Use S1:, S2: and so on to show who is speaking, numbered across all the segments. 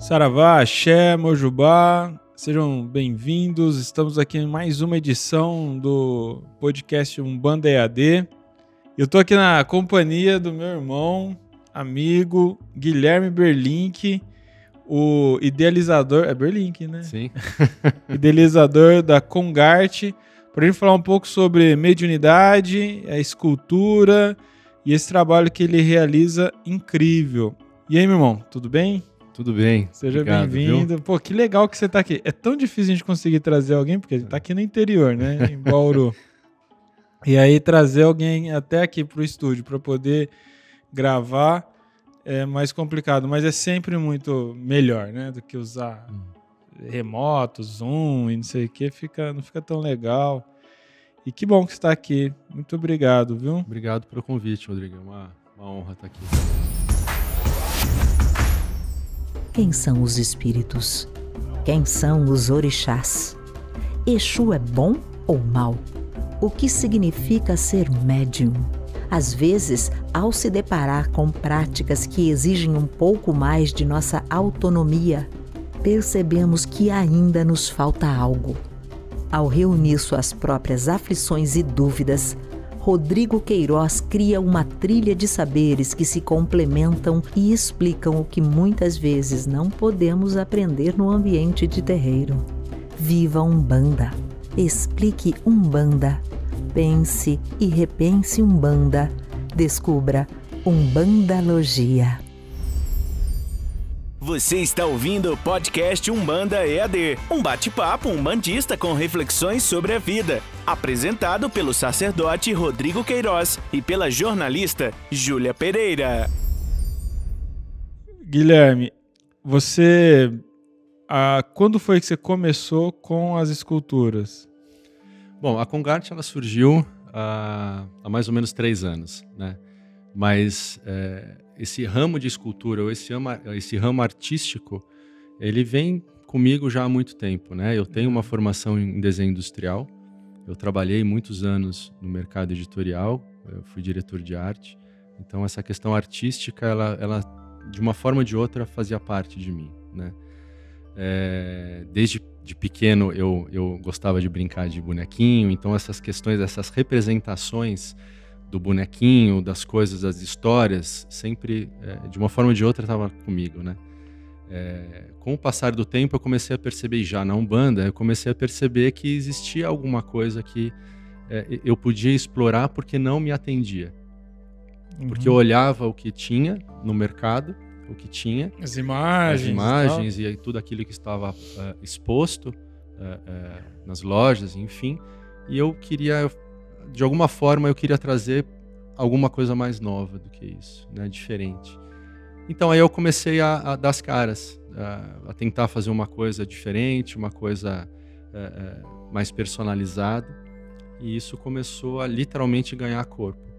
S1: Saravá, Axé, Mojubá, sejam bem-vindos. Estamos aqui em mais uma edição do podcast Umbanda EAD. Eu tô aqui na companhia do meu irmão, amigo, Guilherme Berlink, o idealizador... É Berlink, né?
S2: Sim.
S1: Idealizador da Congarte, para gente falar um pouco sobre mediunidade, a escultura e esse trabalho que ele realiza incrível. E aí, meu irmão, tudo bem?
S2: Tudo bem.
S1: Seja bem-vindo. Pô, que legal que você tá aqui. É tão difícil a gente conseguir trazer alguém, porque ele tá aqui no interior, né? Em Bauru. E aí trazer alguém até aqui pro estúdio para poder gravar é mais complicado, mas é sempre muito melhor, né? Do que usar remoto, Zoom e não sei o que, não fica tão legal. E que bom que você está aqui. Muito obrigado, viu?
S2: Obrigado pelo convite, Rodrigo. É uma honra estar aqui.
S3: Quem são os espíritos? Quem são os orixás? Exu é bom ou mau? O que significa ser médium? Às vezes, ao se deparar com práticas que exigem um pouco mais de nossa autonomia, percebemos que ainda nos falta algo. Ao reunir suas próprias aflições e dúvidas, Rodrigo Queiroz cria uma trilha de saberes que se complementam e explicam o que muitas vezes não podemos aprender no ambiente de terreiro. Viva Umbanda! Explique Umbanda! Pense e repense Umbanda! Descubra Umbandalogia!
S4: Você está ouvindo o podcast Umbanda EAD, um bate-papo umbandista com reflexões sobre a vida, apresentado pelo sacerdote Rodrigo Queiroz e pela jornalista Júlia Pereira.
S1: Guilherme, quando foi que você começou com as esculturas?
S2: Bom, a Congarte ela surgiu há mais ou menos 3 anos, né? Mas esse ramo de escultura, ou esse ramo artístico, ele vem comigo já há muito tempo, né? Eu tenho uma formação em desenho industrial, eu trabalhei muitos anos no mercado editorial, eu fui diretor de arte, então essa questão artística, ela de uma forma ou de outra fazia parte de mim, né? Desde de pequeno eu gostava de brincar de bonequinho, então essas questões, essas representações do bonequinho, das coisas, das histórias, sempre, de uma forma ou de outra, estava comigo, né? Com o passar do tempo, eu comecei a perceber, já na Umbanda, eu comecei a perceber que existia alguma coisa que eu podia explorar porque não me atendia. Porque eu olhava o que tinha no mercado, o que tinha...
S1: As imagens
S2: e tudo aquilo que estava exposto nas lojas, enfim, e eu queria... De alguma forma eu queria trazer alguma coisa mais nova do que isso, né? Diferente. Então aí eu comecei a dar as caras, a tentar fazer uma coisa diferente, uma coisa mais personalizada, e isso começou a literalmente ganhar corpo.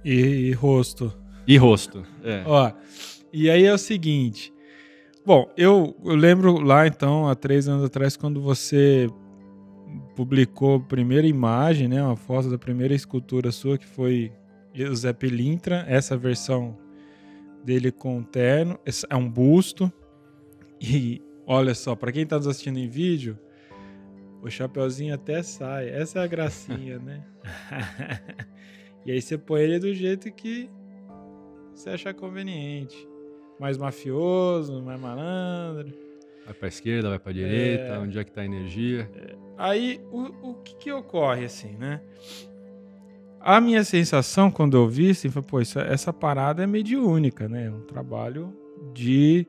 S1: E rosto.
S2: E rosto,
S1: Ó, e aí é o seguinte, bom, eu lembro lá então, há 3 anos atrás, quando você publicou a primeira imagem, né, uma foto da primeira escultura sua, que foi o Zé Pilintra, essa versão dele com terno, é um busto, e olha só, para quem está nos assistindo em vídeo, o chapeuzinho até sai, essa é a gracinha, né? E aí você põe ele do jeito que você achar conveniente, mais mafioso, mais malandro.
S2: Vai para a esquerda, vai para a direita, onde é que está a energia?
S1: Aí, o que ocorre, assim, né? A minha sensação, quando eu vi, assim, foi, pô, essa parada é mediúnica, né? É um trabalho de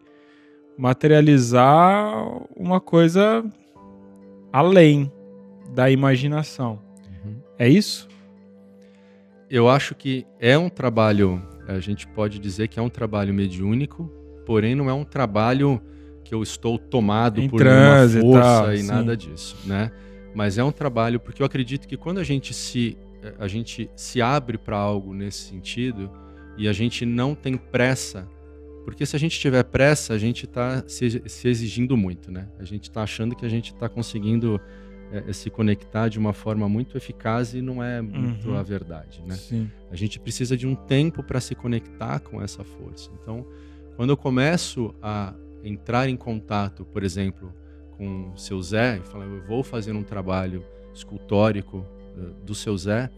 S1: materializar uma coisa além da imaginação. É isso?
S2: Eu acho que é um trabalho, a gente pode dizer que é um trabalho mediúnico, porém não é um trabalho que eu estou tomado por uma força e nada disso, né? Mas é um trabalho, porque eu acredito que quando a gente se abre para algo nesse sentido e a gente não tem pressa, porque se a gente tiver pressa, a gente está se exigindo muito, né? A gente está achando que a gente está conseguindo se conectar de uma forma muito eficaz e não é muito a verdade, né?
S1: Sim.
S2: A gente precisa de um tempo para se conectar com essa força. Então, quando eu começo a entrar em contato, por exemplo, com o seu Zé, e falar, eu vou fazer um trabalho escultórico do seu Zé,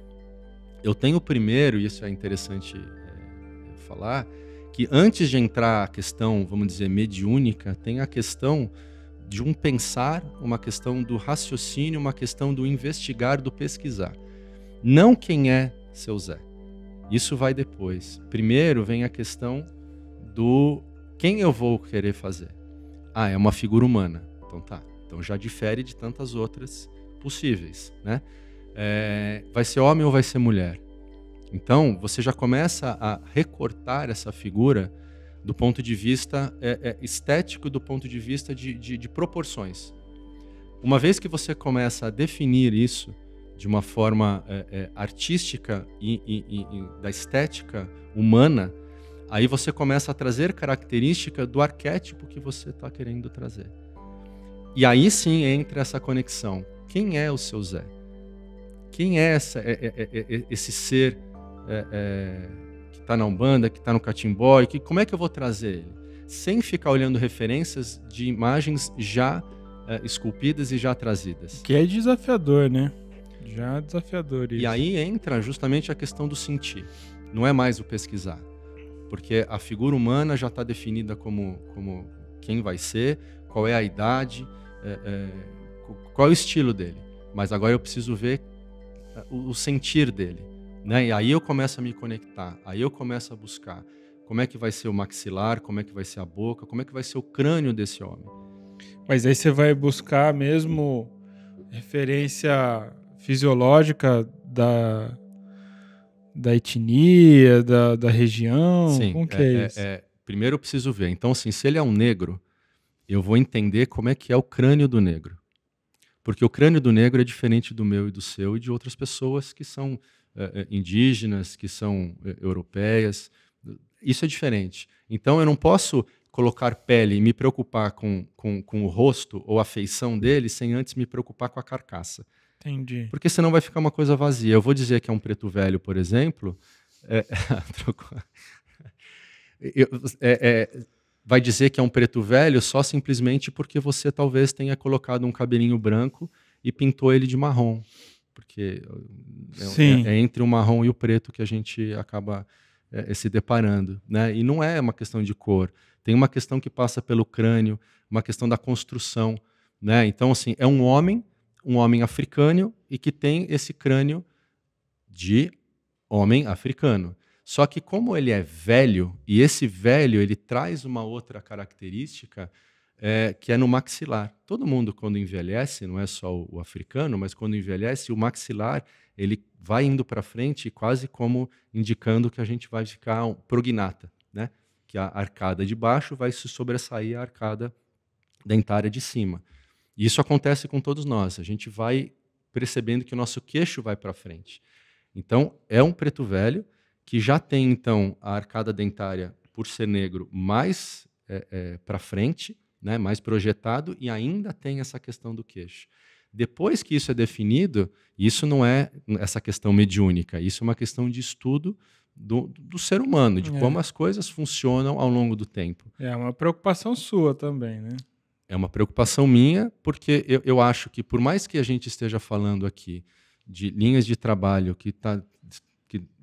S2: eu tenho primeiro, e isso é interessante falar, que antes de entrar a questão, vamos dizer, mediúnica, tem a questão de um pensar, uma questão do raciocínio, uma questão do investigar, do pesquisar. Não quem é seu Zé. Isso vai depois. Primeiro vem a questão do quem eu vou querer fazer. É uma figura humana. Então tá. Então já difere de tantas outras possíveis, né? Vai ser homem ou vai ser mulher? Então você já começa a recortar essa figura do ponto de vista estético, do ponto de vista de proporções. Uma vez que você começa a definir isso de uma forma artística e da estética humana, aí você começa a trazer característica do arquétipo que você está querendo trazer. E aí sim entra essa conexão. Quem é o seu Zé? Quem é esse ser que está na Umbanda, que está no Catimbó, como é que eu vou trazer ele? Sem ficar olhando referências de imagens já esculpidas e já trazidas.
S1: Que é desafiador, né? Já desafiador isso.
S2: E aí entra justamente a questão do sentir. Não é mais o pesquisar. Porque a figura humana já está definida como quem vai ser, qual é a idade, qual é o estilo dele. Mas agora eu preciso ver o sentir dele. Né? E aí eu começo a me conectar, aí eu começo a buscar como é que vai ser o maxilar, como é que vai ser a boca, como é que vai ser o crânio desse homem.
S1: Mas aí você vai buscar mesmo referência fisiológica da etnia, da região?
S2: Sim,
S1: como que é isso?
S2: Primeiro eu preciso ver. Então, assim, se ele é um negro, eu vou entender como é que é o crânio do negro. Porque o crânio do negro é diferente do meu e do seu e de outras pessoas que são indígenas, que são europeias. Isso é diferente. Então, eu não posso colocar pele e me preocupar com o rosto ou a feição dele sem antes me preocupar com a carcaça.
S1: Entendi.
S2: Porque senão vai ficar uma coisa vazia. Eu vou dizer que é um preto velho, por exemplo, vai dizer que é um preto velho só simplesmente porque você talvez tenha colocado um cabelinho branco e pintou ele de marrom. Porque é entre o marrom e o preto que a gente acaba se deparando, né? E não é uma questão de cor. Tem uma questão que passa pelo crânio, uma questão da construção, né? Então, assim, é um homem africano e que tem esse crânio de homem africano. Só que como ele é velho, e esse velho ele traz uma outra característica que é no maxilar. Todo mundo, quando envelhece, não é só o africano, mas quando envelhece, o maxilar ele vai indo para frente, quase como indicando que a gente vai ficar prognata, né? Que a arcada de baixo vai se sobressair a arcada dentária de cima. E isso acontece com todos nós. A gente vai percebendo que o nosso queixo vai para frente. Então, é um preto velho que já tem, então, a arcada dentária, por ser negro, mais para frente, né, mais projetado, e ainda tem essa questão do queixo. Depois que isso é definido, isso não é essa questão mediúnica, isso é uma questão de estudo do ser humano, de como as coisas funcionam ao longo do tempo.
S1: É uma preocupação sua também, né?
S2: É uma preocupação minha, porque eu acho que, por mais que a gente esteja falando aqui de linhas de trabalho que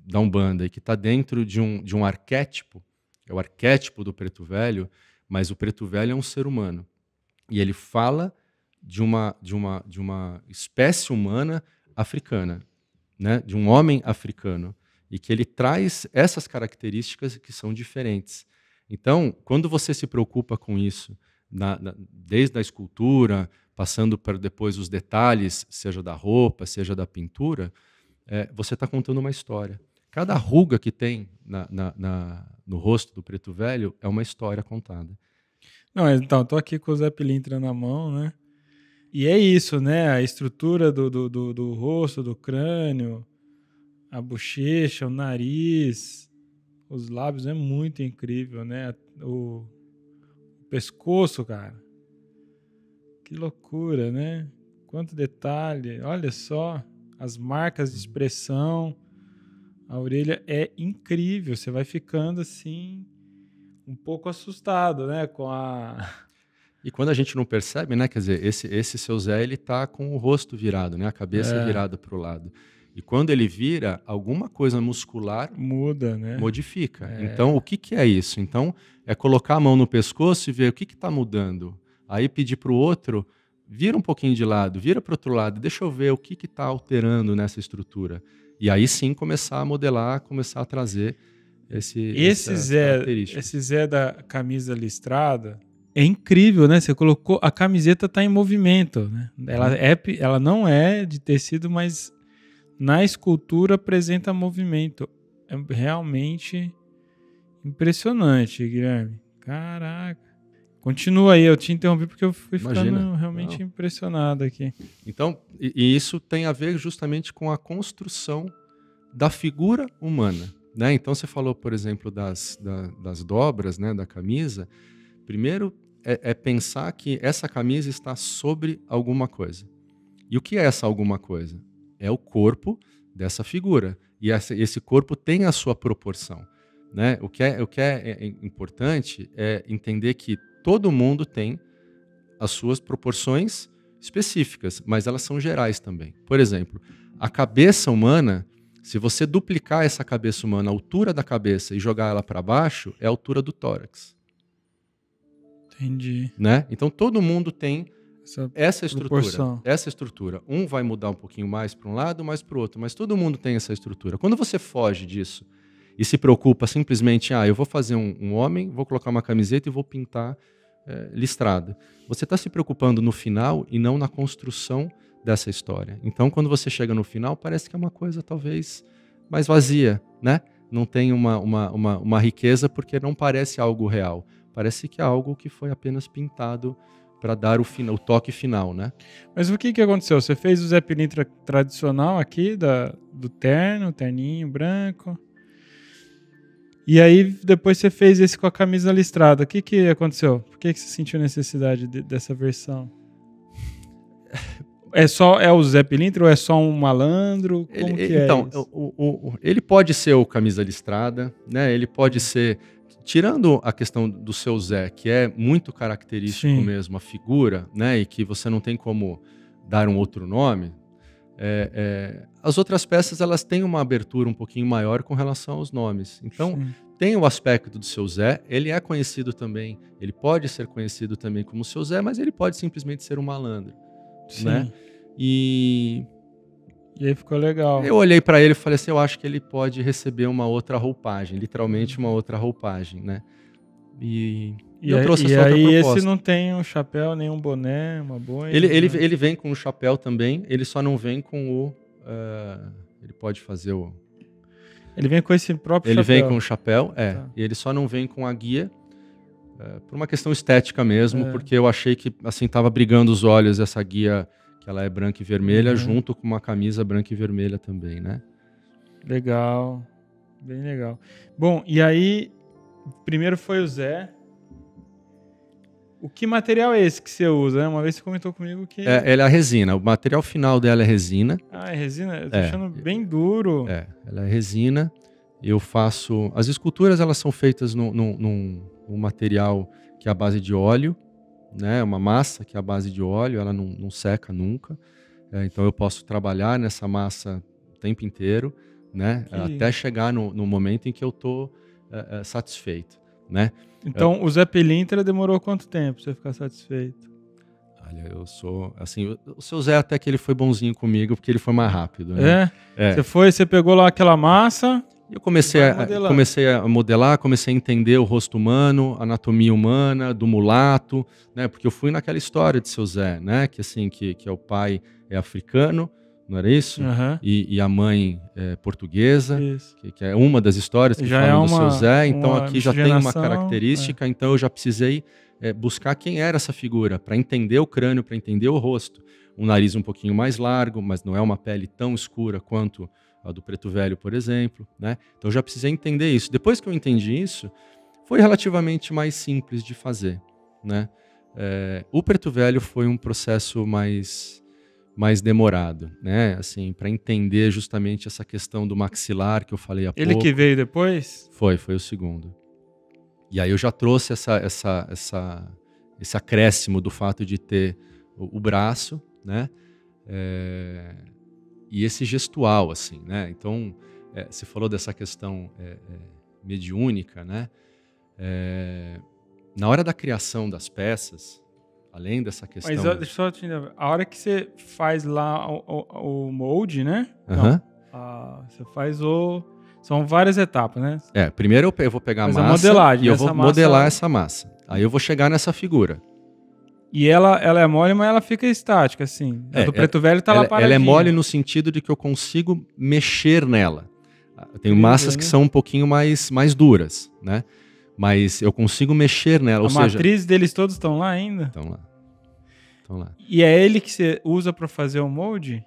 S2: da Umbanda e que está dentro de um arquétipo, é o arquétipo do preto velho, mas o preto velho é um ser humano. E ele fala de uma espécie humana africana, né? De um homem africano, e que ele traz essas características que são diferentes. Então, quando você se preocupa com isso, desde a escultura, passando para depois os detalhes, seja da roupa, seja da pintura, você está contando uma história. Cada ruga que tem no rosto do preto velho é uma história contada.
S1: Não, então, estou aqui com o Zé Pilintra na mão, né? E é isso, né? A estrutura do rosto, do crânio, a bochecha, o nariz, os lábios é muito incrível, né? O pescoço, cara. Que loucura, né? Quanto detalhe. Olha só, as marcas de expressão. A orelha é incrível. Você vai ficando assim um pouco assustado, né, com a...
S2: E quando a gente não percebe, né, quer dizer, esse seu Zé, ele tá com o rosto virado, né, a cabeça virada para o lado. E quando ele vira, alguma coisa muscular
S1: muda, né?
S2: Modifica. Então, o que é isso? Então, é colocar a mão no pescoço e ver o que está mudando. Aí pedir para o outro, vira um pouquinho de lado, vira para o outro lado, deixa eu ver o que está alterando nessa estrutura. E aí sim começar a modelar, começar a trazer esse
S1: Zé da camisa listrada é incrível, né? Você colocou, a camiseta está em movimento, né? Ela não é de tecido, mas na escultura apresenta movimento. É realmente impressionante, Guilherme. Caraca. Continua aí, eu te interrompi porque eu fui ficando realmente impressionado aqui.
S2: Então, e isso tem a ver justamente com a construção da figura humana, né? Então, você falou, por exemplo, das dobras, né, da camisa. Primeiro, é pensar que essa camisa está sobre alguma coisa. E o que é essa alguma coisa? É o corpo dessa figura. E esse corpo tem a sua proporção, né? O que é importante é entender que todo mundo tem as suas proporções específicas, mas elas são gerais também. Por exemplo, a cabeça humana, se você duplicar essa cabeça humana, a altura da cabeça e jogar ela para baixo, é a altura do tórax.
S1: Entendi.
S2: Né? Então todo mundo tem essa
S1: proporção.
S2: estrutura. Um vai mudar um pouquinho mais para um lado, mais para o outro, mas todo mundo tem essa estrutura. Quando você foge disso e se preocupa simplesmente, eu vou fazer um homem, vou colocar uma camiseta e vou pintar listrado. Você está se preocupando no final e não na construção dessa história. Então, quando você chega no final, parece que é uma coisa talvez mais vazia, né? Não tem uma riqueza porque não parece algo real. Parece que é algo que foi apenas pintado para dar o toque final, né?
S1: Mas o que aconteceu? Você fez o Zé Pilintra tradicional aqui, do terninho branco. E aí depois você fez esse com a camisa listrada. O que aconteceu? Por que você sentiu necessidade dessa versão? É o Zé Pilintra ou é só um malandro? Como que é isso?
S2: Ele pode ser o camisa listrada, né? Ele pode ser... Tirando a questão do seu Zé, que é muito característico mesmo, a figura, né, e que você não tem como dar um outro nome, as outras peças elas têm uma abertura um pouquinho maior com relação aos nomes. Então, tem o aspecto do seu Zé, ele é conhecido também, ele pode ser conhecido também como seu Zé, mas ele pode simplesmente ser um malandro. Né? E
S1: aí ficou legal.
S2: Eu olhei para ele e falei assim, eu acho que ele pode receber uma outra roupagem, literalmente uma outra roupagem, né? E eu trouxe essa outra proposta.
S1: Esse não tem um chapéu, nem um boné, uma boina?
S2: Ele vem com o chapéu também, ele só não vem com o... ele pode fazer o...
S1: Ele vem com esse próprio chapéu?
S2: Ele vem com o chapéu, tá. E ele só não vem com a guia, por uma questão estética mesmo, porque eu achei que assim estava brigando os olhos essa guia... que ela é branca e vermelha, junto com uma camisa branca e vermelha também, né?
S1: Legal, bem legal. Bom, e aí, primeiro foi o Zé. O que material é esse que você usa? Uma vez você comentou comigo que...
S2: Ela é resina, o material final dela é resina.
S1: É resina? Eu tô achando bem duro.
S2: Ela é resina. Eu faço... As esculturas, elas são feitas num material que é a base de óleo, né, uma massa que é a base de óleo, ela não seca nunca, então eu posso trabalhar nessa massa o tempo inteiro, né, até chegar no momento em que eu estou satisfeito, né?
S1: Então o Zé Pilintra demorou quanto tempo para você ficar satisfeito?
S2: Olha, eu sou, assim, o seu Zé até que ele foi bonzinho comigo, porque ele foi mais rápido, né?
S1: Você pegou lá aquela massa...
S2: Eu comecei a modelar, comecei a entender o rosto humano, a anatomia humana, do mulato, né? Porque eu fui naquela história de seu Zé, né? Que assim, que é o pai é africano, não era isso? E a mãe é portuguesa, que é uma das histórias que falam do seu Zé. Então aqui já tem uma característica, então eu já precisei buscar quem era essa figura, para entender o crânio, para entender o rosto. Um nariz um pouquinho mais largo, mas não é uma pele tão escura quanto a do Preto Velho, por exemplo, né? Então eu já precisei entender isso. Depois que eu entendi isso, foi relativamente mais simples de fazer, né? O Preto Velho foi um processo mais demorado, né? Assim, para entender justamente essa questão do maxilar que eu falei há pouco.
S1: Ele que veio depois?
S2: Foi o segundo. E aí eu já trouxe esse acréscimo do fato de ter o braço, né? E esse gestual, assim, né? Então, você falou dessa questão mediúnica, né? Na hora da criação das peças, além dessa questão...
S1: Mas deixa eu só te entender. A hora que você faz lá o molde, né?
S2: Uhum.
S1: Você faz São várias etapas, né?
S2: Primeiro eu vou pegar a massa
S1: modelagem,
S2: e eu vou modelar essa massa. Aí eu vou chegar nessa figura.
S1: E ela é mole, mas ela fica estática, assim. A do preto velho tá lá paradinha.
S2: Ela é mole no sentido de que eu consigo mexer nela. Eu tenho massas que são um pouquinho mais duras, né? Mas eu consigo mexer nela.
S1: A matriz deles todos estão lá ainda?
S2: Estão lá.
S1: E é ele que você usa para fazer o molde?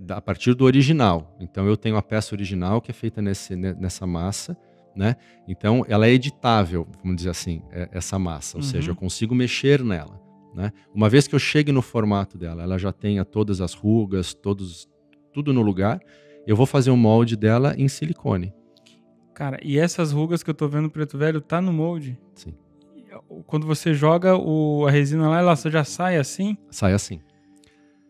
S2: A partir do original. Então eu tenho a peça original que é feita nessa massa, né? Então ela é editável, vamos dizer assim, essa massa. Ou seja, eu consigo mexer nela, né? Uma vez que eu chegue no formato dela, ela já tenha todas as rugas, tudo no lugar, eu vou fazer um molde dela em silicone.
S1: Cara, e essas rugas que eu tô vendo no preto velho, tá no molde?
S2: Sim.
S1: Quando você joga a resina lá, ela já sai assim?
S2: Sai assim.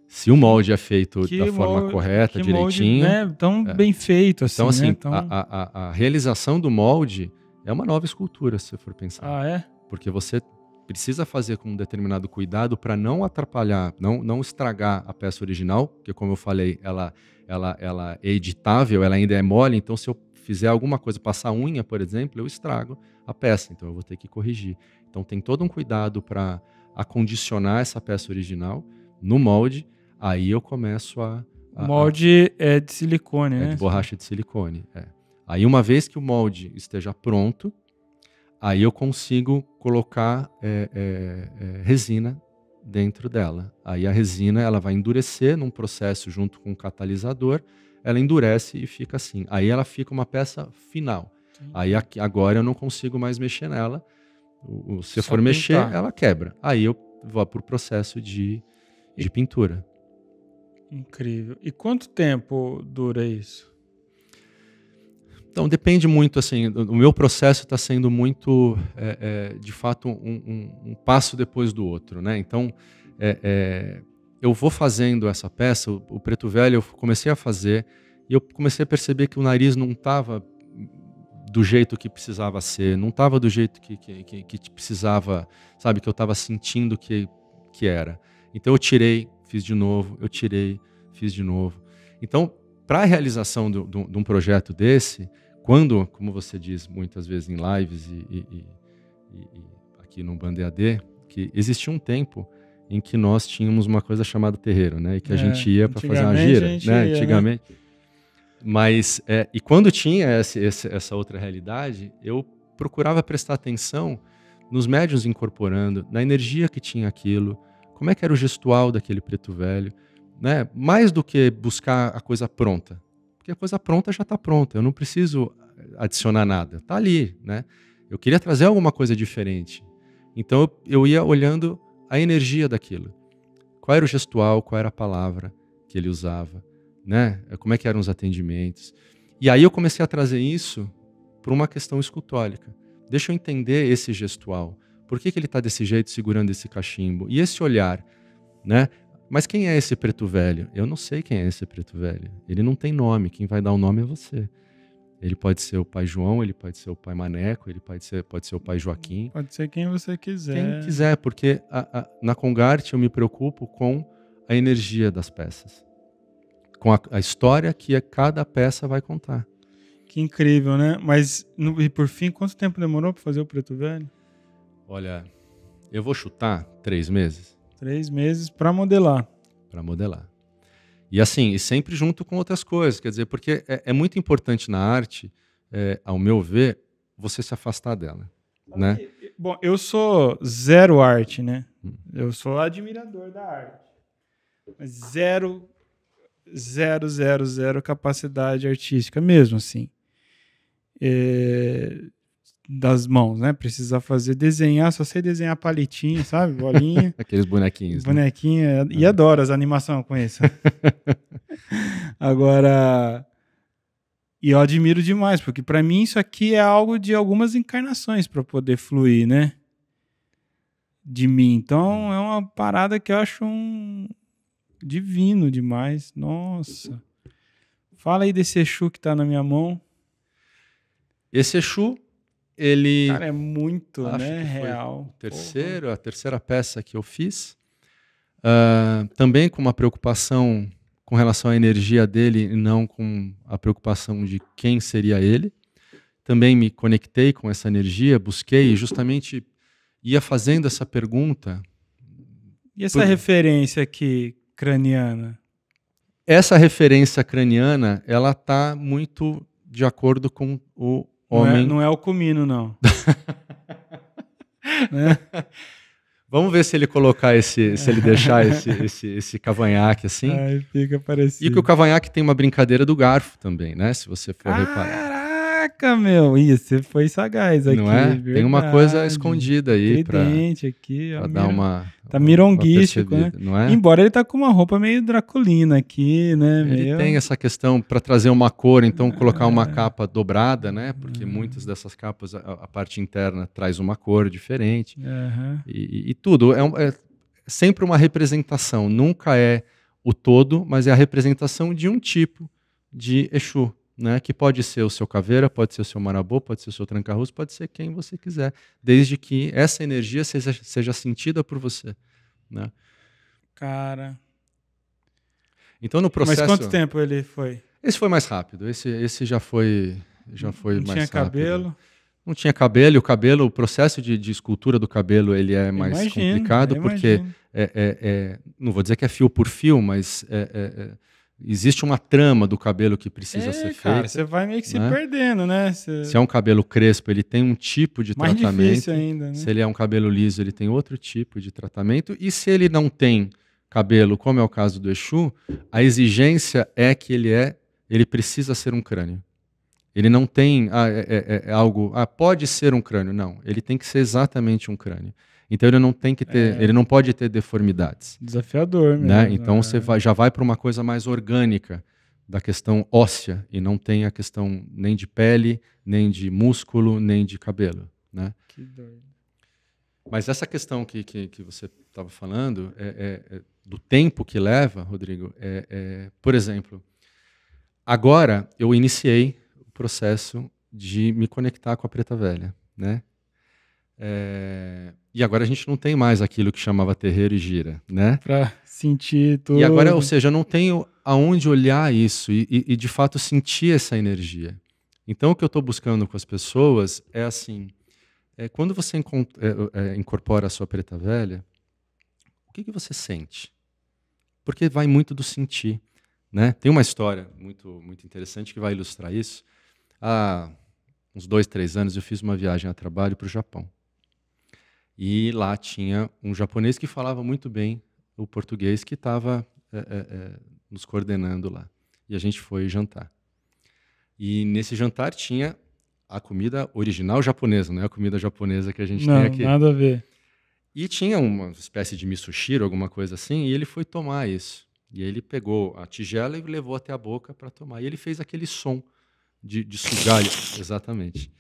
S2: Se o molde é feito da forma correta, direitinho...
S1: Molde, né? Tão bem feito, assim.
S2: Então, assim,
S1: né?
S2: a realização do molde é uma nova escultura, se você for pensar.
S1: Ah, é?
S2: Porque você precisa fazer com um determinado cuidado para não atrapalhar, não estragar a peça original, porque, como eu falei, ela é editável, ela ainda é mole, então se eu fizer alguma coisa, passar unha, por exemplo, eu estrago a peça, então eu vou ter que corrigir. Então tem todo um cuidado para acondicionar essa peça original no molde, aí eu começo o
S1: molde é de silicone, né?
S2: De borracha de silicone, Aí uma vez que o molde esteja pronto, aí eu consigo colocar resina dentro dela. Aí a resina ela vai endurecer num processo junto com o catalisador, ela endurece e fica assim. Aí ela fica uma peça final. Sim. Aí agora eu não consigo mais mexer nela. Se eu for mexer, ela quebra. Aí eu vou para o processo de pintura.
S1: Incrível. E quanto tempo dura isso?
S2: Então, depende muito, assim, o meu processo está sendo muito, de fato, um passo depois do outro, né? Então, eu vou fazendo essa peça, o preto velho eu comecei a fazer, e eu comecei a perceber que o nariz não estava do jeito que precisava ser, não estava do jeito que precisava, sabe, que eu estava sentindo que era. Então, eu tirei, fiz de novo, eu tirei, fiz de novo. Então, para a realização de um projeto desse, quando, como você diz muitas vezes em lives e aqui no Banda EAD, que existia um tempo em que nós tínhamos uma coisa chamada terreiro, né? E que a gente ia para fazer uma gira, né? Antigamente. Né? Mas, e quando tinha essa outra realidade, eu procurava prestar atenção nos médiuns incorporando, na energia que tinha aquilo, como é que era o gestual daquele preto velho, né? Mais do que buscar a coisa pronta. Porque a coisa pronta já está pronta, eu não preciso adicionar nada, está ali, né? Eu queria trazer alguma coisa diferente. Então eu ia olhando a energia daquilo. Qual era o gestual, qual era a palavra que ele usava, né? Como é que eram os atendimentos. E aí eu comecei a trazer isso para uma questão escultórica. Deixa eu entender esse gestual. Por que ele está desse jeito segurando esse cachimbo? E esse olhar, né? Mas quem é esse preto velho? Eu não sei quem é esse preto velho. Ele não tem nome. Quem vai dar o nome é você. Ele pode ser o pai João, ele pode ser o pai Maneco, ele pode ser o pai Joaquim.
S1: Pode ser quem você quiser.
S2: Quem quiser, porque na Congarte eu me preocupo com a energia das peças. Com a história que cada peça vai contar.
S1: Que incrível, né? Mas, e por fim, quanto tempo demorou para fazer o preto velho?
S2: Olha, eu vou chutar 3 meses.
S1: 3 meses para modelar.
S2: Para modelar. E assim, e sempre junto com outras coisas, quer dizer, porque é muito importante na arte, ao meu ver, você se afastar dela, né?
S1: Bom, eu sou zero arte, né? Eu sou admirador da arte. Mas zero capacidade artística mesmo, assim. Das mãos, né? Precisa desenhar, só sei desenhar palitinho, sabe? Bolinha.
S2: Aqueles bonequinhos.
S1: Bonequinho, né? E adoro as animações com isso. Agora, E eu admiro demais, porque para mim isso aqui é algo de algumas encarnações para poder fluir, né? De mim. Então é uma parada que eu acho divino demais. Nossa. Fala aí desse Exu que tá na minha mão.
S2: Esse Exu, ele...
S1: Cara, é muito, né? Real.
S2: A terceira peça que eu fiz. Também com uma preocupação com relação à energia dele e não com a preocupação de quem seria ele. Também me conectei com essa energia, busquei e justamente ia fazendo essa pergunta.
S1: E essa referência aqui, craniana?
S2: Essa referência craniana, ela está muito de acordo com o homem...
S1: Não é o Comino, não.
S2: Vamos ver se ele colocar se ele deixar esse cavanhaque assim.
S1: Aí fica parecido.
S2: E que o cavanhaque tem uma brincadeira do garfo também, né? Se você for reparar.
S1: Caraca, meu! Ih, você foi sagaz aqui.
S2: Não é?
S1: Verdade.
S2: Tem uma coisa escondida aí pra
S1: aqui,
S2: dar uma...
S1: Tá mironguístico, né?
S2: Não é?
S1: Embora ele tá com uma roupa meio draculina aqui, né?
S2: Ele tem essa questão para trazer uma cor, então colocar uma capa dobrada, né? Porque muitas dessas capas, a parte interna traz uma cor diferente. E tudo. É sempre uma representação. Nunca é o todo, mas é a representação de um tipo de Exu. Né, que pode ser o seu caveira, pode ser o seu marabô, pode ser o seu tranca-russo, pode ser quem você quiser, desde que essa energia seja sentida por você. Né?
S1: Cara...
S2: Então no processo...
S1: Mas quanto tempo ele foi?
S2: Esse foi mais rápido, esse já foi mais rápido.
S1: Não tinha cabelo?
S2: Não tinha cabelo, o processo de escultura do cabelo ele é mais complicado, porque não vou dizer que é fio por fio, mas... existe uma trama do cabelo que precisa ser feita.
S1: Você vai meio que se perdendo, né?
S2: Se é um cabelo crespo, ele tem um tipo de
S1: mais
S2: tratamento.
S1: Difícil ainda, né?
S2: Se ele é um cabelo liso, ele tem outro tipo de tratamento. E se ele não tem cabelo, como é o caso do Exu, a exigência é que ele precisa ser um crânio. Ele não tem algo... pode ser um crânio. Não, ele tem que ser exatamente um crânio. Então ele não tem que ter, ele não pode ter deformidades.
S1: Desafiador,
S2: né? Então você já vai para uma coisa mais orgânica da questão óssea e não tem a questão nem de pele, nem de músculo, nem de cabelo, né?
S1: Que doido.
S2: Mas essa questão que você estava falando do tempo que leva, Rodrigo, por exemplo, agora eu iniciei o processo de me conectar com a Preta Velha, né? E agora a gente não tem mais aquilo que chamava terreiro e gira, né?
S1: Pra sentir tudo.
S2: E agora, ou seja, eu não tenho aonde olhar isso e de fato sentir essa energia. Então o que eu estou buscando com as pessoas é assim, quando você incorpora a sua Preta Velha, o que você sente? Porque vai muito do sentir, né? Tem uma história muito, muito interessante que vai ilustrar isso. Há uns 2, 3 anos eu fiz uma viagem a trabalho para o Japão. E lá tinha um japonês que falava muito bem o português que estava nos coordenando lá. E a gente foi jantar. E nesse jantar tinha a comida original japonesa, não é a comida japonesa que a gente tem aqui.
S1: Não, nada a ver.
S2: E tinha uma espécie de misoshiro, alguma coisa assim, e ele foi tomar isso. E ele pegou a tigela e levou até a boca para tomar. E ele fez aquele som de sugar. Exatamente.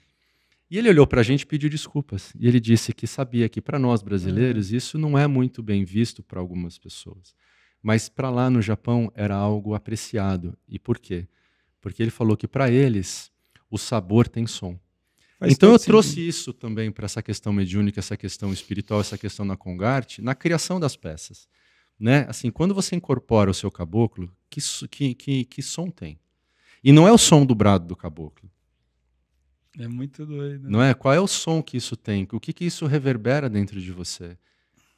S2: E ele olhou para a gente e pediu desculpas. E ele disse que sabia que para nós brasileiros isso não é muito bem visto para algumas pessoas. Mas para lá no Japão era algo apreciado. E por quê? Porque ele falou que para eles o sabor tem som. Então eu trouxe isso também para essa questão mediúnica, essa questão espiritual, essa questão da Congarte, na criação das peças. Né? Assim, quando você incorpora o seu caboclo, que som tem? E não é o som do brado do caboclo.
S1: É muito doido.
S2: Não é? Qual é o som que isso tem? O que isso reverbera dentro de você?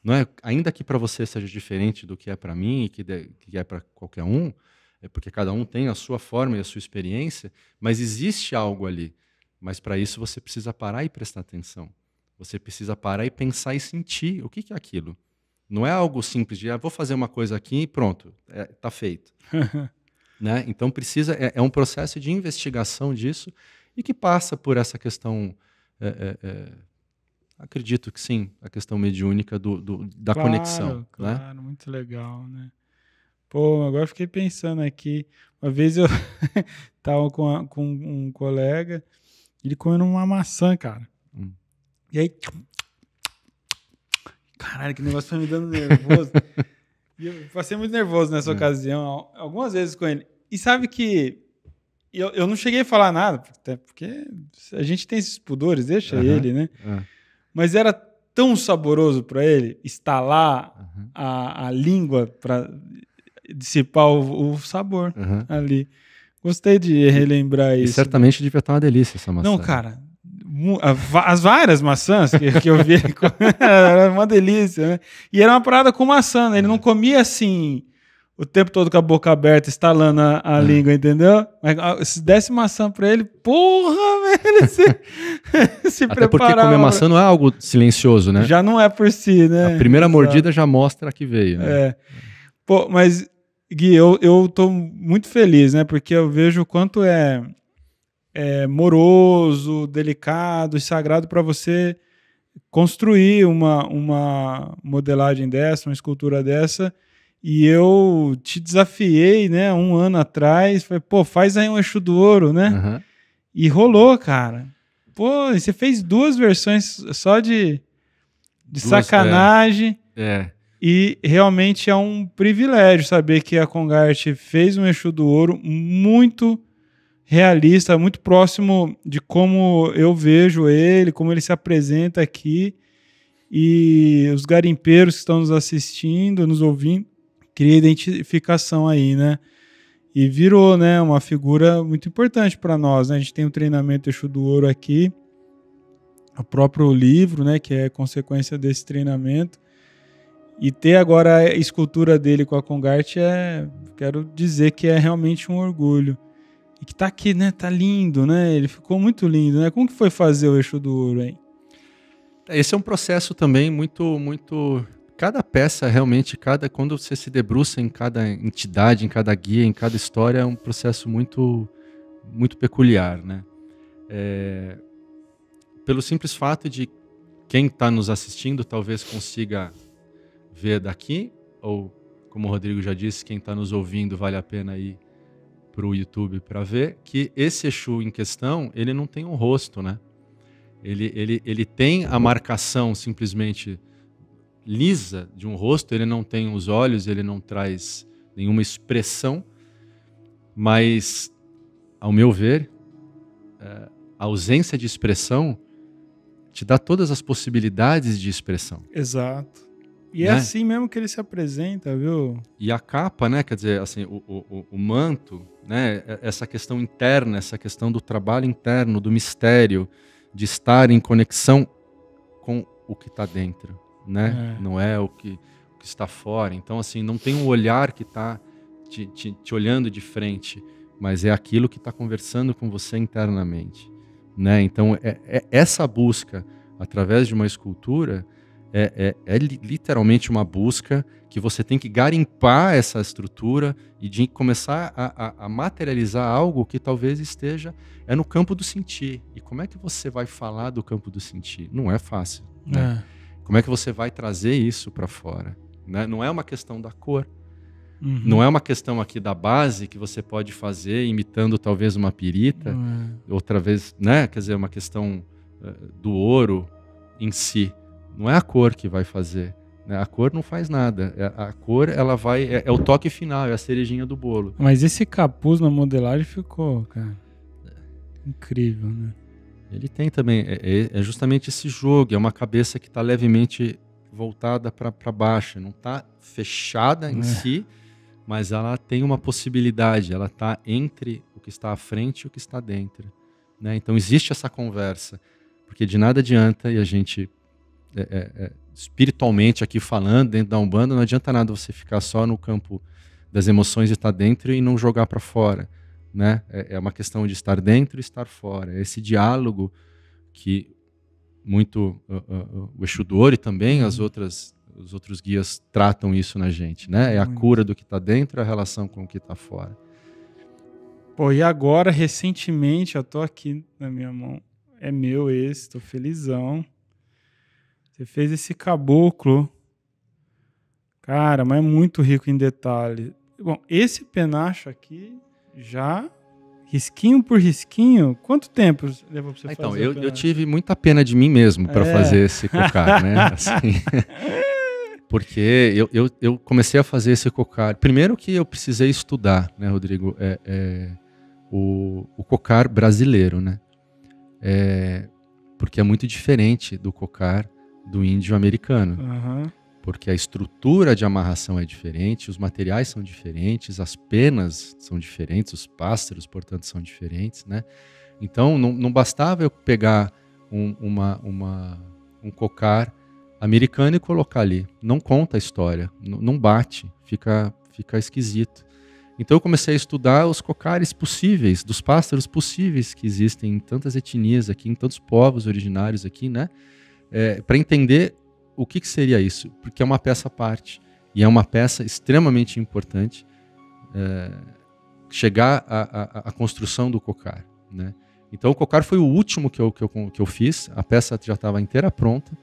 S2: Não é? Ainda que para você seja diferente do que é para mim e que é para qualquer um, porque cada um tem a sua forma e a sua experiência, mas existe algo ali. Mas para isso você precisa parar e prestar atenção. Você precisa parar e pensar e sentir o que é aquilo. Não é algo simples de vou fazer uma coisa aqui e pronto, está feito. Né? Então precisa, é um processo de investigação disso e que passa por essa questão, acredito que sim, a questão mediúnica da conexão.
S1: Claro,
S2: né?
S1: muito legal. Né? Pô, agora eu fiquei pensando aqui. Uma vez eu tava com um colega, ele comendo uma maçã, cara. E aí... Caralho, que negócio foi me dando nervoso. E eu passei muito nervoso nessa ocasião, algumas vezes com ele. E sabe que eu não cheguei a falar nada, até porque a gente tem esses pudores, deixa ele, né? Mas era tão saboroso para ele estalar a língua para dissipar o sabor ali. Gostei de relembrar isso.
S2: E certamente devia estar uma delícia essa maçã.
S1: Não, cara, as várias maçãs que eu vi, era uma delícia, né? E era uma parada com maçã, né? Ele não comia assim o tempo todo com a boca aberta, estalando a língua, entendeu? Mas se desse maçã pra ele, porra, velho, se
S2: até porque comer maçã não é algo silencioso, né?
S1: Já não é por si, né?
S2: A primeira mordida já mostra que veio, né?
S1: Pô, mas, Gui, eu tô muito feliz, né? Porque eu vejo o quanto é moroso, delicado e sagrado para você construir uma modelagem dessa, uma escultura dessa. E eu te desafiei, né, 1 ano atrás, falei, pô, faz aí um Exu do Ouro, né? E rolou, cara. Pô, e você fez 2 versões só de sacanagem. E realmente é um privilégio saber que a Congarte fez um Exu do Ouro muito realista, muito próximo de como eu vejo ele, como ele se apresenta aqui. E os garimpeiros que estão nos assistindo, nos ouvindo, cria identificação aí, né? E virou, né, uma figura muito importante para nós, né? A gente tem o treinamento Exu do Ouro aqui, o próprio livro, né, que é consequência desse treinamento. E ter agora a escultura dele com a Congarte quero dizer que é realmente um orgulho. E que tá aqui, né? Tá lindo, né? Ele ficou muito lindo, né? Como que foi fazer o Exu do Ouro aí?
S2: Esse é um processo também muito, muito... Cada peça realmente, quando você se debruça em cada entidade, em cada guia, em cada história, é um processo muito, muito peculiar, né? Pelo simples fato de quem está nos assistindo talvez consiga ver daqui, ou como o Rodrigo já disse, quem está nos ouvindo vale a pena ir para o YouTube para ver, que esse Exu em questão, ele não tem um rosto, né? Ele tem a marcação simplesmente lisa de um rosto, ele não tem os olhos, ele não traz nenhuma expressão, mas, ao meu ver, a ausência de expressão te dá todas as possibilidades de expressão.
S1: Exato. E
S2: né?
S1: é assim mesmo que ele se apresenta, viu?
S2: E a capa, né, quer dizer, assim, o manto, né, essa questão interna, essa questão do trabalho interno, do mistério, de estar em conexão com o que está dentro, né? Não é o que está fora. Então, assim, não tem um olhar que está te olhando de frente, mas é aquilo que está conversando com você internamente, né? Então, essa busca através de uma escultura é literalmente uma busca que você tem que garimpar essa estrutura e de começar a materializar algo que talvez esteja no campo do sentir. E como é que você vai falar do campo do sentir? Não é fácil, né? Como é que você vai trazer isso para fora? Né? Não é uma questão da cor. Não é uma questão aqui da base que você pode fazer imitando talvez uma pirita, outra vez, né? Quer dizer, uma questão do ouro em si. Não é a cor que vai fazer, né? A cor não faz nada. A cor, ela vai, é o toque final, é a cerejinha do bolo.
S1: Mas esse capuz na modelagem ficou, cara, incrível, né?
S2: Ele tem também, é justamente esse jogo, é uma cabeça que está levemente voltada para baixo, não está fechada em si, mas ela tem uma possibilidade, ela está entre o que está à frente e o que está dentro, né? Então existe essa conversa, porque de nada adianta, e a gente espiritualmente aqui falando, dentro da Umbanda, não adianta nada você ficar só no campo das emoções e estar dentro e não jogar para fora, né? É uma questão de estar dentro e estar fora, é esse diálogo que muito o Exu do Ouro e também os outros guias tratam isso na gente, né? É a cura do que está dentro e a relação com o que está fora.
S1: Pô, e agora, recentemente, eu tô aqui na minha mão, é meu esse, tô felizão. Você fez esse caboclo, cara, mas é muito rico em detalhe. Bom, esse penacho aqui já... Risquinho por risquinho, quanto tempo levou para você
S2: então,
S1: fazer?
S2: Eu tive muita pena de mim mesmo para fazer esse cocar, né? Assim, porque eu comecei a fazer esse cocar. Primeiro que eu precisei estudar, né, Rodrigo? O cocar brasileiro, né? Porque é muito diferente do cocar do índio americano.
S1: Uhum.
S2: Porque a estrutura de amarração é diferente, os materiais são diferentes, as penas são diferentes, os pássaros, portanto, são diferentes, né? Então, não bastava eu pegar um cocar americano e colocar ali. Não conta a história, não bate, fica esquisito. Então, eu comecei a estudar os cocares possíveis, dos pássaros possíveis que existem em tantas etnias aqui, em tantos povos originários aqui, né? Para entender o que seria isso? Porque é uma peça à parte. E é uma peça extremamente importante chegar à construção do cocar, né? Então o cocar foi o último que eu fiz. A peça já estava inteira pronta.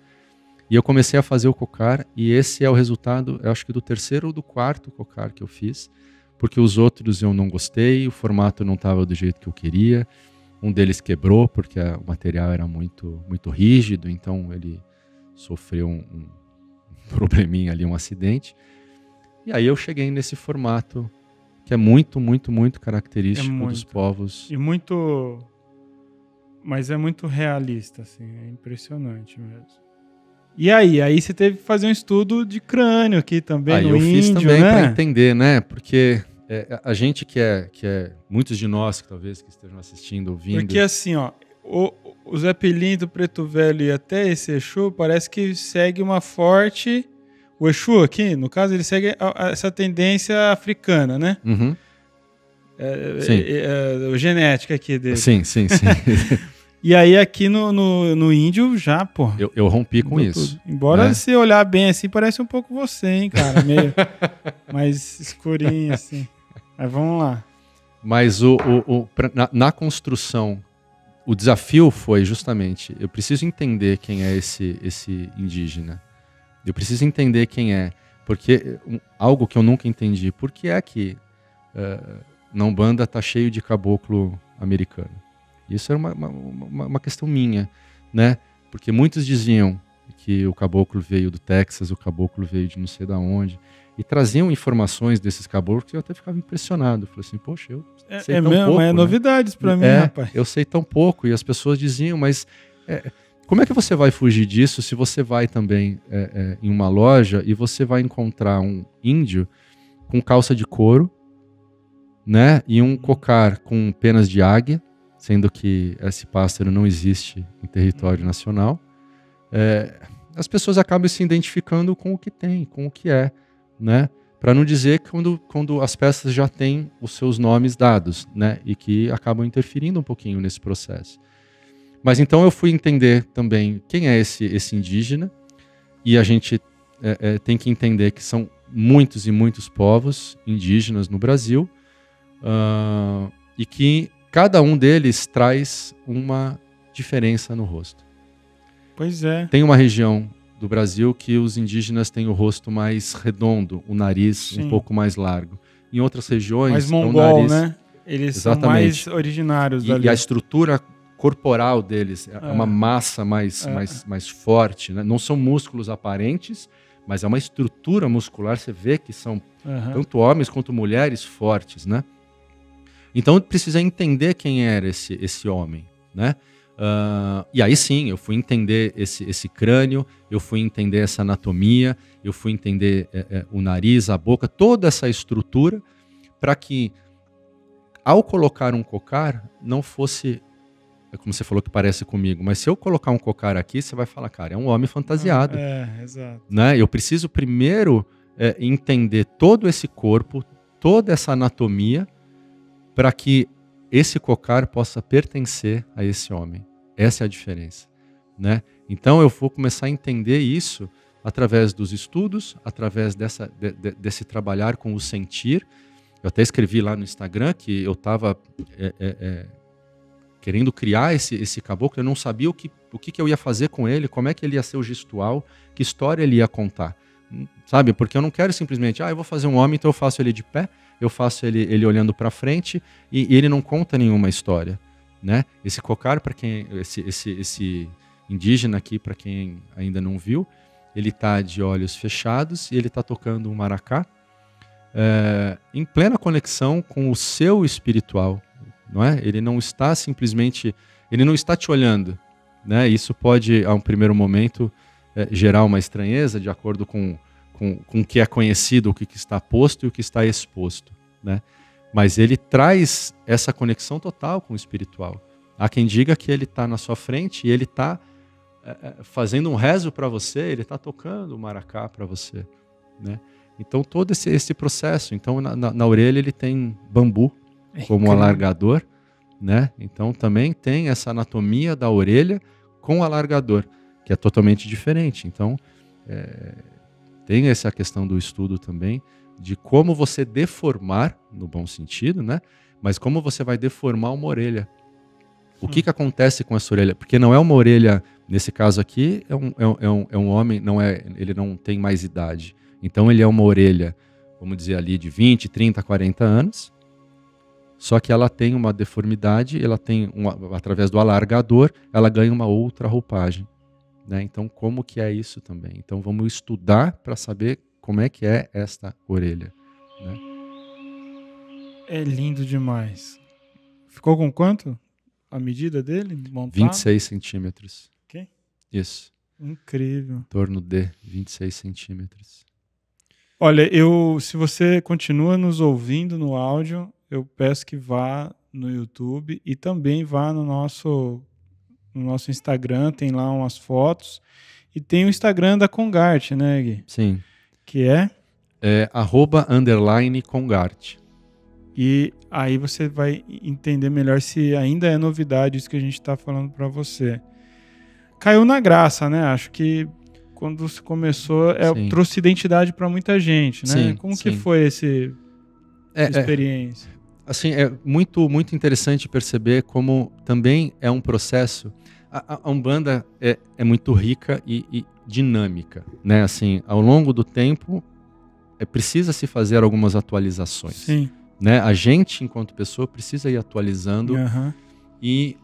S2: E eu comecei a fazer o cocar. E esse é o resultado, eu acho que do terceiro ou do quarto cocar que eu fiz. Porque os outros eu não gostei, o formato não estava do jeito que eu queria. Um deles quebrou porque o material era muito, muito rígido. Então ele sofreu um probleminha ali, um acidente. E aí eu cheguei nesse formato que é muito, muito, muito característico dos povos.
S1: E muito... Mas é muito realista, assim. É impressionante mesmo. E aí você teve que fazer um estudo de crânio aqui também,
S2: aí
S1: no
S2: eu
S1: índio,
S2: fiz também,
S1: né?
S2: para entender, né? Porque a gente que é... Muitos de nós, que talvez que estejam assistindo, ouvindo...
S1: Porque assim, ó... O Zé Pilinto, Preto Velho e até esse Exu parece que segue uma forte... O Exu aqui, no caso, ele segue essa tendência africana, né?
S2: Uhum.
S1: A genética aqui dele.
S2: Sim.
S1: E aí aqui no índio já, pô...
S2: Eu rompi com isso.
S1: Embora se olhar bem assim, parece um pouco você, hein, cara? Meio mais escurinho, assim. Mas vamos lá.
S2: Mas na construção... O desafio foi justamente, eu preciso entender quem é esse indígena. Eu preciso entender quem é. Porque algo que eu nunca entendi, por que é que na Umbanda está cheio de caboclo americano? Isso era uma questão minha, né? Porque muitos diziam que o caboclo veio do Texas, o caboclo veio de não sei de onde, e traziam informações desses caboclos que eu até ficava impressionado. Falei assim, poxa, eu sei tão pouco.
S1: É novidades para mim, rapaz.
S2: Eu sei tão pouco, e as pessoas diziam, mas como é que você vai fugir disso se você vai também em uma loja e você vai encontrar um índio com calça de couro, né, e um cocar com penas de águia, sendo que esse pássaro não existe em território nacional, as pessoas acabam se identificando com o que tem, com o que é, né? Para não dizer quando as peças já têm os seus nomes dados, né? E que acabam interferindo um pouquinho nesse processo. Mas então eu fui entender também quem é esse indígena, e a gente tem que entender que são muitos e muitos povos indígenas no Brasil, e que cada um deles traz uma diferença no rosto.
S1: Pois é.
S2: Tem uma região do Brasil que os indígenas têm o rosto mais redondo, o nariz um pouco mais largo. Em outras regiões,
S1: mais mongol,
S2: o nariz,
S1: né? Eles são mais originários dali.
S2: E a estrutura corporal deles é uma massa mais forte, né? Não são músculos aparentes, mas é uma estrutura muscular, você vê que são tanto homens quanto mulheres fortes, né? Então precisa entender quem era esse homem, né? E aí sim, eu fui entender esse crânio, eu fui entender essa anatomia, eu fui entender o nariz, a boca, toda essa estrutura, para que ao colocar um cocar, não fosse, como você falou que parece comigo, mas se eu colocar um cocar aqui, você vai falar, cara, é um homem fantasiado.
S1: Exato.
S2: Né? Eu preciso primeiro entender todo esse corpo, toda essa anatomia, para que esse cocar possa pertencer a esse homem. Essa é a diferença, né? Então eu vou começar a entender isso através dos estudos, através desse trabalhar com o sentir. Eu até escrevi lá no Instagram que eu estava querendo criar esse caboclo, eu não sabia o que eu ia fazer com ele, como é que ele ia ser o gestual, que história ele ia contar. sabe? Porque eu não quero simplesmente, eu vou fazer um homem, então eu faço ele de pé, eu faço ele olhando para frente e ele não conta nenhuma história, né? Esse cocar, para quem esse indígena aqui, para quem ainda não viu, ele está de olhos fechados e ele está tocando um maracá em plena conexão com o seu espiritual, não é? Ele não está simplesmente, ele não está te olhando, né? Isso pode, a um primeiro momento, gerar uma estranheza de acordo com o que é conhecido, o que está posto e o que está exposto, né? Mas ele traz essa conexão total com o espiritual. Há quem diga que ele está na sua frente e ele está fazendo um rezo para você, ele está tocando o maracá para você, né? Então todo esse processo, então na orelha ele tem bambu como alargador, né? Então também tem essa anatomia da orelha com alargador, que é totalmente diferente. Então tem essa questão do estudo também de como você deformar, no bom sentido, né? Mas como você vai deformar uma orelha. O que acontece com essa orelha? Porque não é uma orelha, nesse caso aqui, é um homem, ele não tem mais idade. Então ele é uma orelha, vamos dizer ali, de 20, 30, 40 anos, só que ela tem uma deformidade, ela tem através do alargador, ela ganha uma outra roupagem, né? Então como que é isso também? Então vamos estudar para saber como é que é esta orelha, né?
S1: É lindo demais. Ficou com quanto? A medida dele? Montado?
S2: 26 centímetros.
S1: Ok?
S2: Isso.
S1: Incrível.
S2: Em torno de 26 centímetros.
S1: Olha, se você continua nos ouvindo no áudio, eu peço que vá no YouTube e também vá no nosso Instagram, tem lá umas fotos. E tem o Instagram da Congarte, né, Gui?
S2: Sim.
S1: Que é?
S2: @_Congarte.
S1: E aí você vai entender melhor se ainda é novidade isso que a gente está falando para você. Caiu na graça, né? Acho que quando você começou, trouxe identidade para muita gente, né?
S2: Sim,
S1: Como que foi essa experiência?
S2: Assim, é muito, muito interessante perceber como também é um processo. A Umbanda é muito rica e dinâmica, né? Assim, ao longo do tempo, precisa se fazer algumas atualizações.
S1: Sim.
S2: Né? A gente, enquanto pessoa, precisa ir atualizando.
S1: Uhum.
S2: E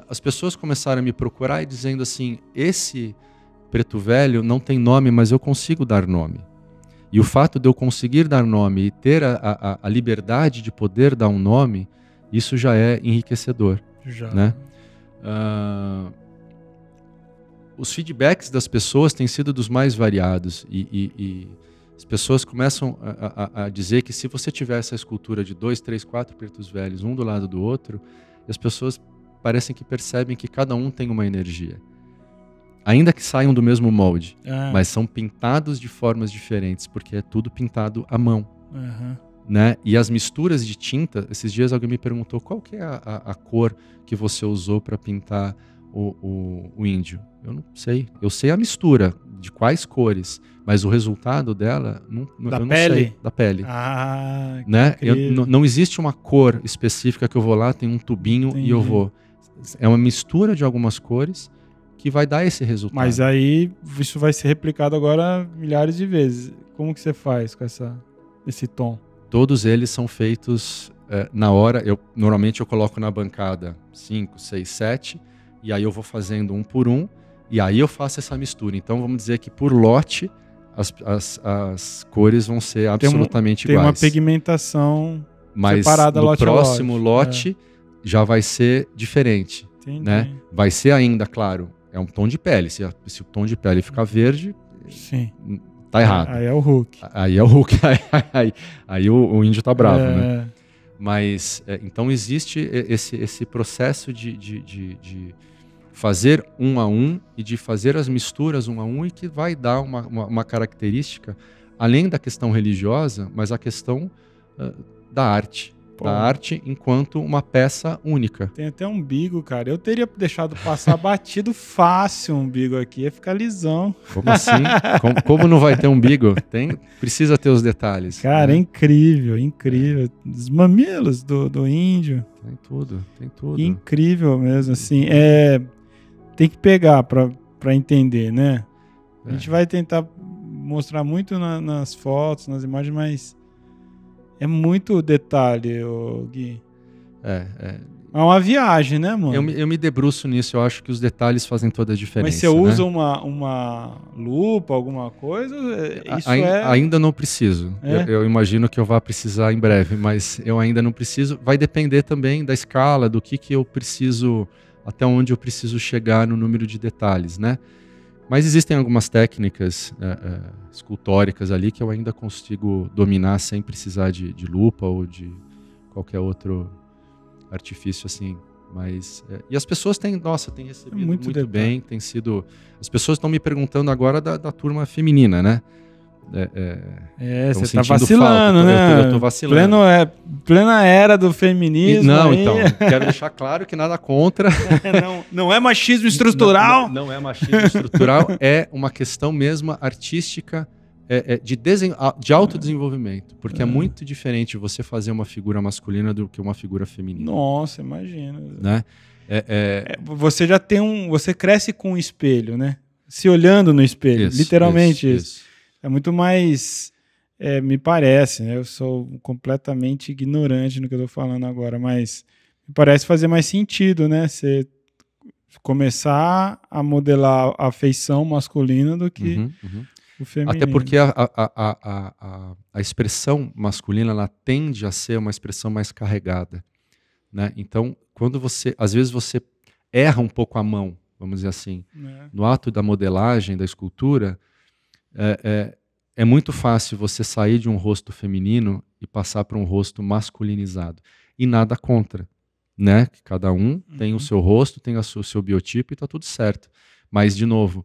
S2: as pessoas começaram a me procurar e dizendo assim, esse preto velho não tem nome, mas eu consigo dar nome. E o fato de eu conseguir dar nome e ter a liberdade de poder dar um nome, isso já é enriquecedor.
S1: Já.
S2: Né? Os feedbacks das pessoas têm sido dos mais variados e as pessoas começam a dizer que se você tiver essa escultura de 2, 3, 4 pretos velhos, um do lado do outro, as pessoas parecem que percebem que cada um tem uma energia. Ainda que saiam do mesmo molde, mas são pintados de formas diferentes, porque é tudo pintado à mão.
S1: Uhum.
S2: Né? E as misturas de tinta, esses dias alguém me perguntou qual que é a cor que você usou para pintar o índio. Eu não sei. Eu sei a mistura de quais cores, mas o resultado dela eu não sei. Da pele.
S1: Ah,
S2: né? Não existe uma cor específica que eu vou lá, tem um tubinho e eu vou. É uma mistura de algumas cores que vai dar esse resultado.
S1: Mas aí isso vai ser replicado agora milhares de vezes. Como que você faz com esse tom?
S2: Todos eles são feitos na hora. Normalmente eu coloco na bancada 5, 6, 7 e aí eu vou fazendo um por um e aí eu faço essa mistura. Então vamos dizer que por lote as cores vão ser absolutamente iguais.
S1: Tem uma pigmentação
S2: mas
S1: separada
S2: no próximo lote já vai ser diferente. Né? Vai ser ainda, claro, é um tom de pele. Se o tom de pele ficar verde,
S1: sim,
S2: tá errado.
S1: Aí é o Hulk.
S2: Aí é o Hulk. aí o índio tá bravo, né? Mas, então existe esse processo de fazer um a um e de fazer as misturas um a um e que vai dar uma característica, além da questão religiosa, mas a questão da arte. Da arte enquanto uma peça única.
S1: Tem até umbigo, cara. Eu teria deixado passar batido fácil o umbigo aqui, ia ficar lisão.
S2: Como assim? Como não vai ter umbigo? Precisa ter os detalhes.
S1: Cara, né? É incrível, incrível. Os mamilos do índio.
S2: Tem tudo.
S1: Incrível mesmo, assim. Tem que pegar pra entender, né? A gente vai tentar mostrar muito nas fotos, nas imagens, mas é muito detalhe, Gui. É uma viagem, né, mano?
S2: Eu me debruço nisso, eu acho que os detalhes fazem toda a diferença.
S1: Mas você usa uma lupa, alguma coisa?
S2: Ainda não preciso. Eu imagino que eu vá precisar em breve, mas eu ainda não preciso. Vai depender também da escala, do que eu preciso, até onde eu preciso chegar no número de detalhes, né? Mas existem algumas técnicas escultóricas ali que eu ainda consigo dominar sem precisar de lupa ou de qualquer outro artifício assim, mas e as pessoas têm recebido muito bem, tem sido, as pessoas estão me perguntando agora da turma feminina, né?
S1: Você tá vacilando, né?
S2: Eu tô vacilando.
S1: Plena era do feminismo.
S2: Então, quero deixar claro que nada contra.
S1: Não é machismo estrutural.
S2: Não é machismo estrutural, é uma questão mesmo artística, de autodesenvolvimento, porque é muito diferente você fazer uma figura masculina do que uma figura feminina.
S1: Nossa, imagina.
S2: Né?
S1: Você já tem você cresce com um espelho, né? Se olhando no espelho, literalmente isso. É muito mais, me parece, né? Eu sou completamente ignorante no que eu tô falando agora, mas me parece fazer mais sentido, né? Você começar a modelar a feição masculina do que o feminino.
S2: Até porque a expressão masculina, ela tende a ser uma expressão mais carregada, né? Então, às vezes você erra um pouco a mão, vamos dizer assim, no ato da modelagem, da escultura, é muito fácil você sair de um rosto feminino e passar para um rosto masculinizado. E nada contra, né? Cada um tem o seu rosto, tem o seu biotipo e está tudo certo. Mas, de novo,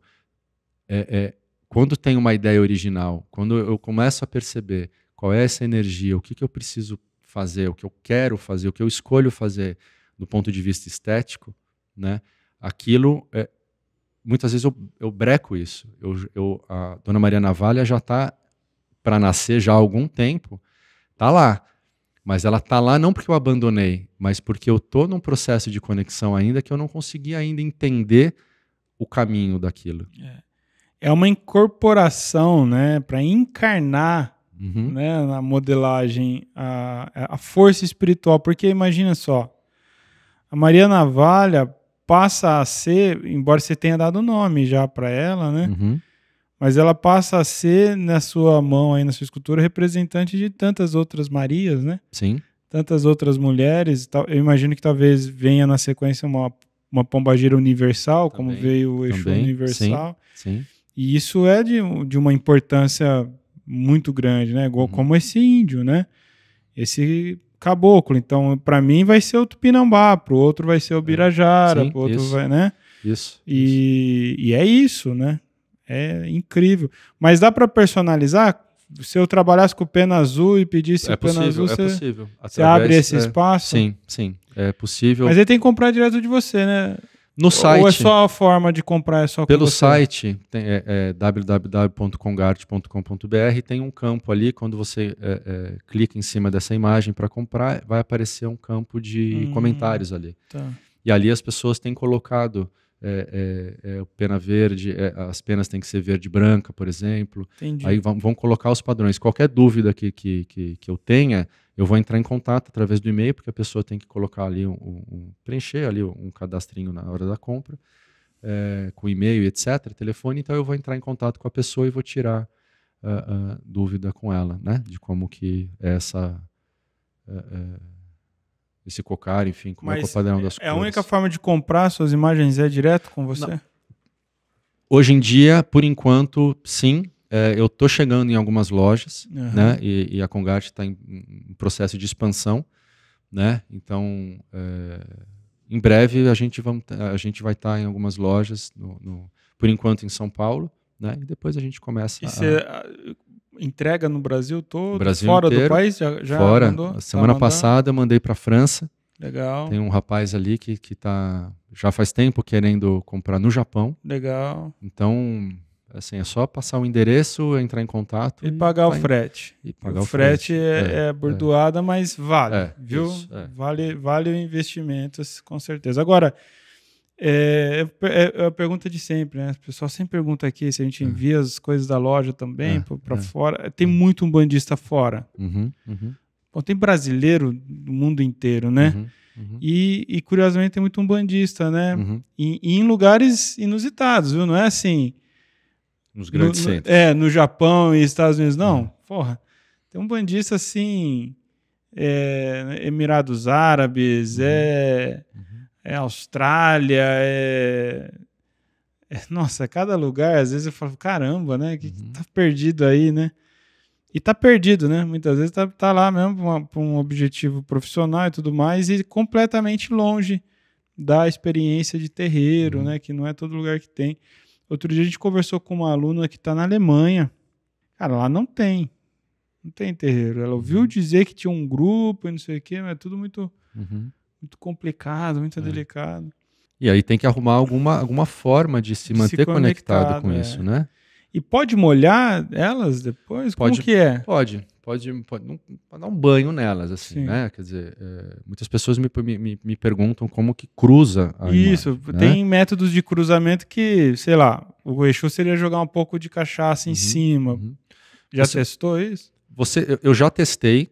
S2: quando tem uma ideia original, quando eu começo a perceber qual é essa energia, o que eu preciso fazer, o que eu quero fazer, o que eu escolho fazer do ponto de vista estético, né? Aquilo, muitas vezes eu breco isso. A Dona Maria Navalha já está para nascer já há algum tempo, está lá. Mas ela está lá não porque eu abandonei, mas porque eu estou num processo de conexão ainda que eu não consegui ainda entender o caminho daquilo.
S1: É uma incorporação, né, para encarnar, né, na modelagem a força espiritual. Porque imagina só, a Maria Navalha passa a ser, embora você tenha dado nome já para ela, né, mas ela passa a ser, na sua mão, aí, na sua escultura, representante de tantas outras Marias, né?
S2: Sim.
S1: Tantas outras mulheres. Eu imagino que talvez venha na sequência uma pombagira universal, também, como veio o Exu universal.
S2: Sim.
S1: E isso é de uma importância muito grande, né? Igual como esse índio, né? Esse caboclo. Então, para mim, vai ser o Tupinambá, para o outro vai ser o Birajara, para o outro vai, né?
S2: Isso.
S1: E é isso, né? É incrível. Mas dá para personalizar? Se eu trabalhasse com pena azul e pedisse pena azul,
S2: possível.
S1: Você abre esse espaço?
S2: Sim. É possível.
S1: Mas ele tem que comprar direto de você, né?
S2: No site.
S1: Ou é só a forma de comprar?
S2: Pelo site, www.congarte.com.br, tem um campo ali, quando você clica em cima dessa imagem para comprar, vai aparecer um campo de comentários ali.
S1: Tá.
S2: E ali as pessoas têm colocado pena verde, as penas têm que ser verde e branca, por exemplo.
S1: Entendi.
S2: Aí vão colocar os padrões. Qualquer dúvida que eu tenha, eu vou entrar em contato através do e-mail, porque a pessoa tem que colocar ali, preencher ali um cadastrinho na hora da compra, com e-mail, etc., telefone. Então eu vou entrar em contato com a pessoa e vou tirar a dúvida com ela, né? De como que é esse cocar, enfim, como é o padrão das cores.
S1: A única forma de comprar suas imagens é direto com você?
S2: Não. Hoje em dia, por enquanto, sim. Eu estou chegando em algumas lojas, né? E a Congarte está em processo de expansão, né? Então, em breve a gente vai estar em algumas lojas, por enquanto em São Paulo, né? E depois a gente começa
S1: você entrega no Brasil todo?
S2: Brasil
S1: fora
S2: inteiro,
S1: do país? Já
S2: fora.
S1: Mandou?
S2: Semana passada eu mandei para a França.
S1: Legal.
S2: Tem um rapaz ali que tá já faz tempo querendo comprar no Japão.
S1: Legal.
S2: Então, assim, é só passar o endereço, entrar em contato
S1: e pagar o frete.
S2: O
S1: frete é bordoada, mas vale, viu?
S2: Isso,
S1: Vale o investimento, com certeza. Agora, É a pergunta de sempre, né? O pessoal sempre pergunta aqui se a gente envia as coisas da loja também para fora. Tem muito umbandista fora. Bom, tem brasileiro do mundo inteiro, né? E curiosamente tem muito umbandista, né? E em lugares inusitados, viu? Não é assim...
S2: Nos grandes centros.
S1: No Japão e Estados Unidos. Não, porra. Tem umbandista assim... Emirados Árabes, Austrália, nossa, cada lugar, às vezes eu falo, caramba, né? Que tá perdido aí, né? E tá perdido, né? Muitas vezes tá lá mesmo para um objetivo profissional e tudo mais, e completamente longe da experiência de terreiro, né? Que não é todo lugar que tem. Outro dia a gente conversou com uma aluna que tá na Alemanha. Cara, lá não tem terreiro. Ela ouviu dizer que tinha um grupo e não sei o quê, mas é tudo muito complicado, muito delicado.
S2: E aí tem que arrumar alguma forma de se manter conectado com isso, né?
S1: E pode molhar elas depois? Como que é?
S2: Pode dar um banho nelas, assim, né? Quer dizer, muitas pessoas me perguntam como que cruza a
S1: isso,
S2: imagem,
S1: tem
S2: né?
S1: métodos de cruzamento que, sei lá, o Exu seria jogar um pouco de cachaça em cima. Já testou isso?
S2: Eu já testei.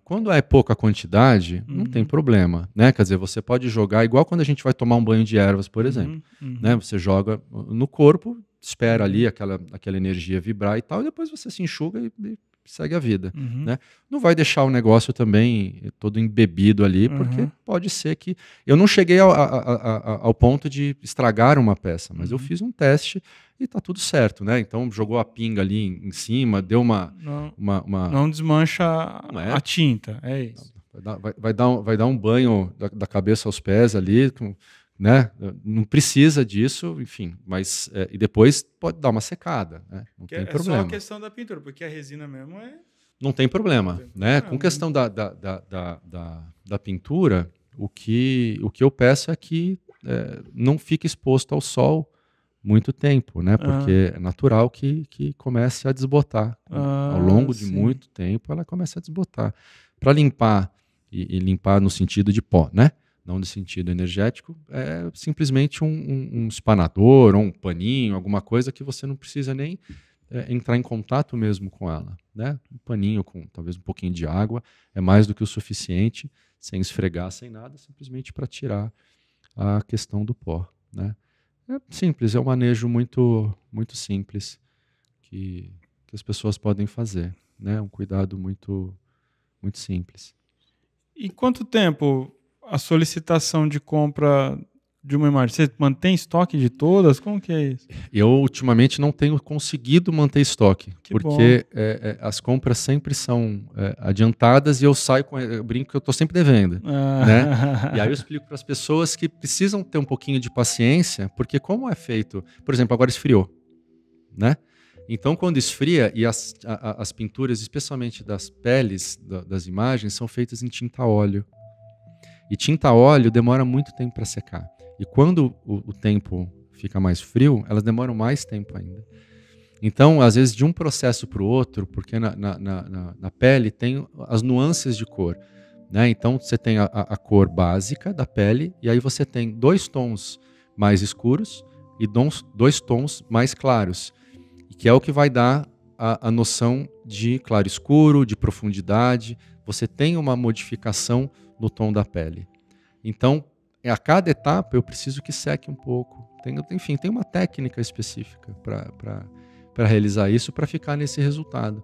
S2: Quando é pouca quantidade, não tem problema, né? Quer dizer, você pode jogar igual quando a gente vai tomar um banho de ervas, por exemplo, né? Você joga no corpo, espera ali aquela energia vibrar e tal, e depois você se enxuga e segue a vida, né? Não vai deixar o negócio também todo embebido ali, porque pode ser que... Eu não cheguei ao ponto de estragar uma peça, mas eu fiz um teste e tá tudo certo, né? Então jogou a pinga ali em cima, deu uma...
S1: Não desmancha a tinta, é isso.
S2: Vai dar um banho da cabeça aos pés ali, né? Não precisa disso, enfim, mas e depois pode dar uma secada, né? Não tem problema.
S1: É só a questão da pintura, porque a resina mesmo é...
S2: Não tem problema, né? Com questão da pintura, o que eu peço é que não fique exposto ao sol muito tempo, né? Porque é natural que comece a desbotar. Ao longo de muito tempo, ela começa a desbotar. Para limpar, e limpar no sentido de pó, né? Não no sentido energético, é simplesmente um espanador ou um paninho, alguma coisa que você não precisa nem entrar em contato mesmo com ela, né? Um paninho com talvez um pouquinho de água é mais do que o suficiente, sem esfregar, sem nada, simplesmente para tirar a questão do pó, né? É simples, é um manejo muito, muito simples que as pessoas podem fazer, né? Um cuidado muito, muito simples.
S1: E quanto tempo a solicitação de compra de uma imagem? Você mantém estoque de todas? Como que é isso?
S2: Eu, ultimamente, não tenho conseguido manter estoque, porque as compras sempre são adiantadas e eu saio eu brinco que eu estou sempre devendo. Né? E aí eu explico para as pessoas que precisam ter um pouquinho de paciência, porque como é feito... Por exemplo, agora esfriou, né? Então, quando esfria, e as pinturas, especialmente das peles das imagens, são feitas em tinta a óleo. E tinta a óleo demora muito tempo para secar. E quando o tempo fica mais frio, elas demoram mais tempo ainda. Então, às vezes, de um processo para o outro, porque na pele tem as nuances de cor, né? Então, você tem a cor básica da pele, e aí você tem 2 tons mais escuros e 2 tons mais claros, que é o que vai dar a noção de claro-escuro, de profundidade. Você tem uma modificação no tom da pele. Então, a cada etapa eu preciso que seque um pouco. Enfim, tem uma técnica específica para realizar isso, para ficar nesse resultado.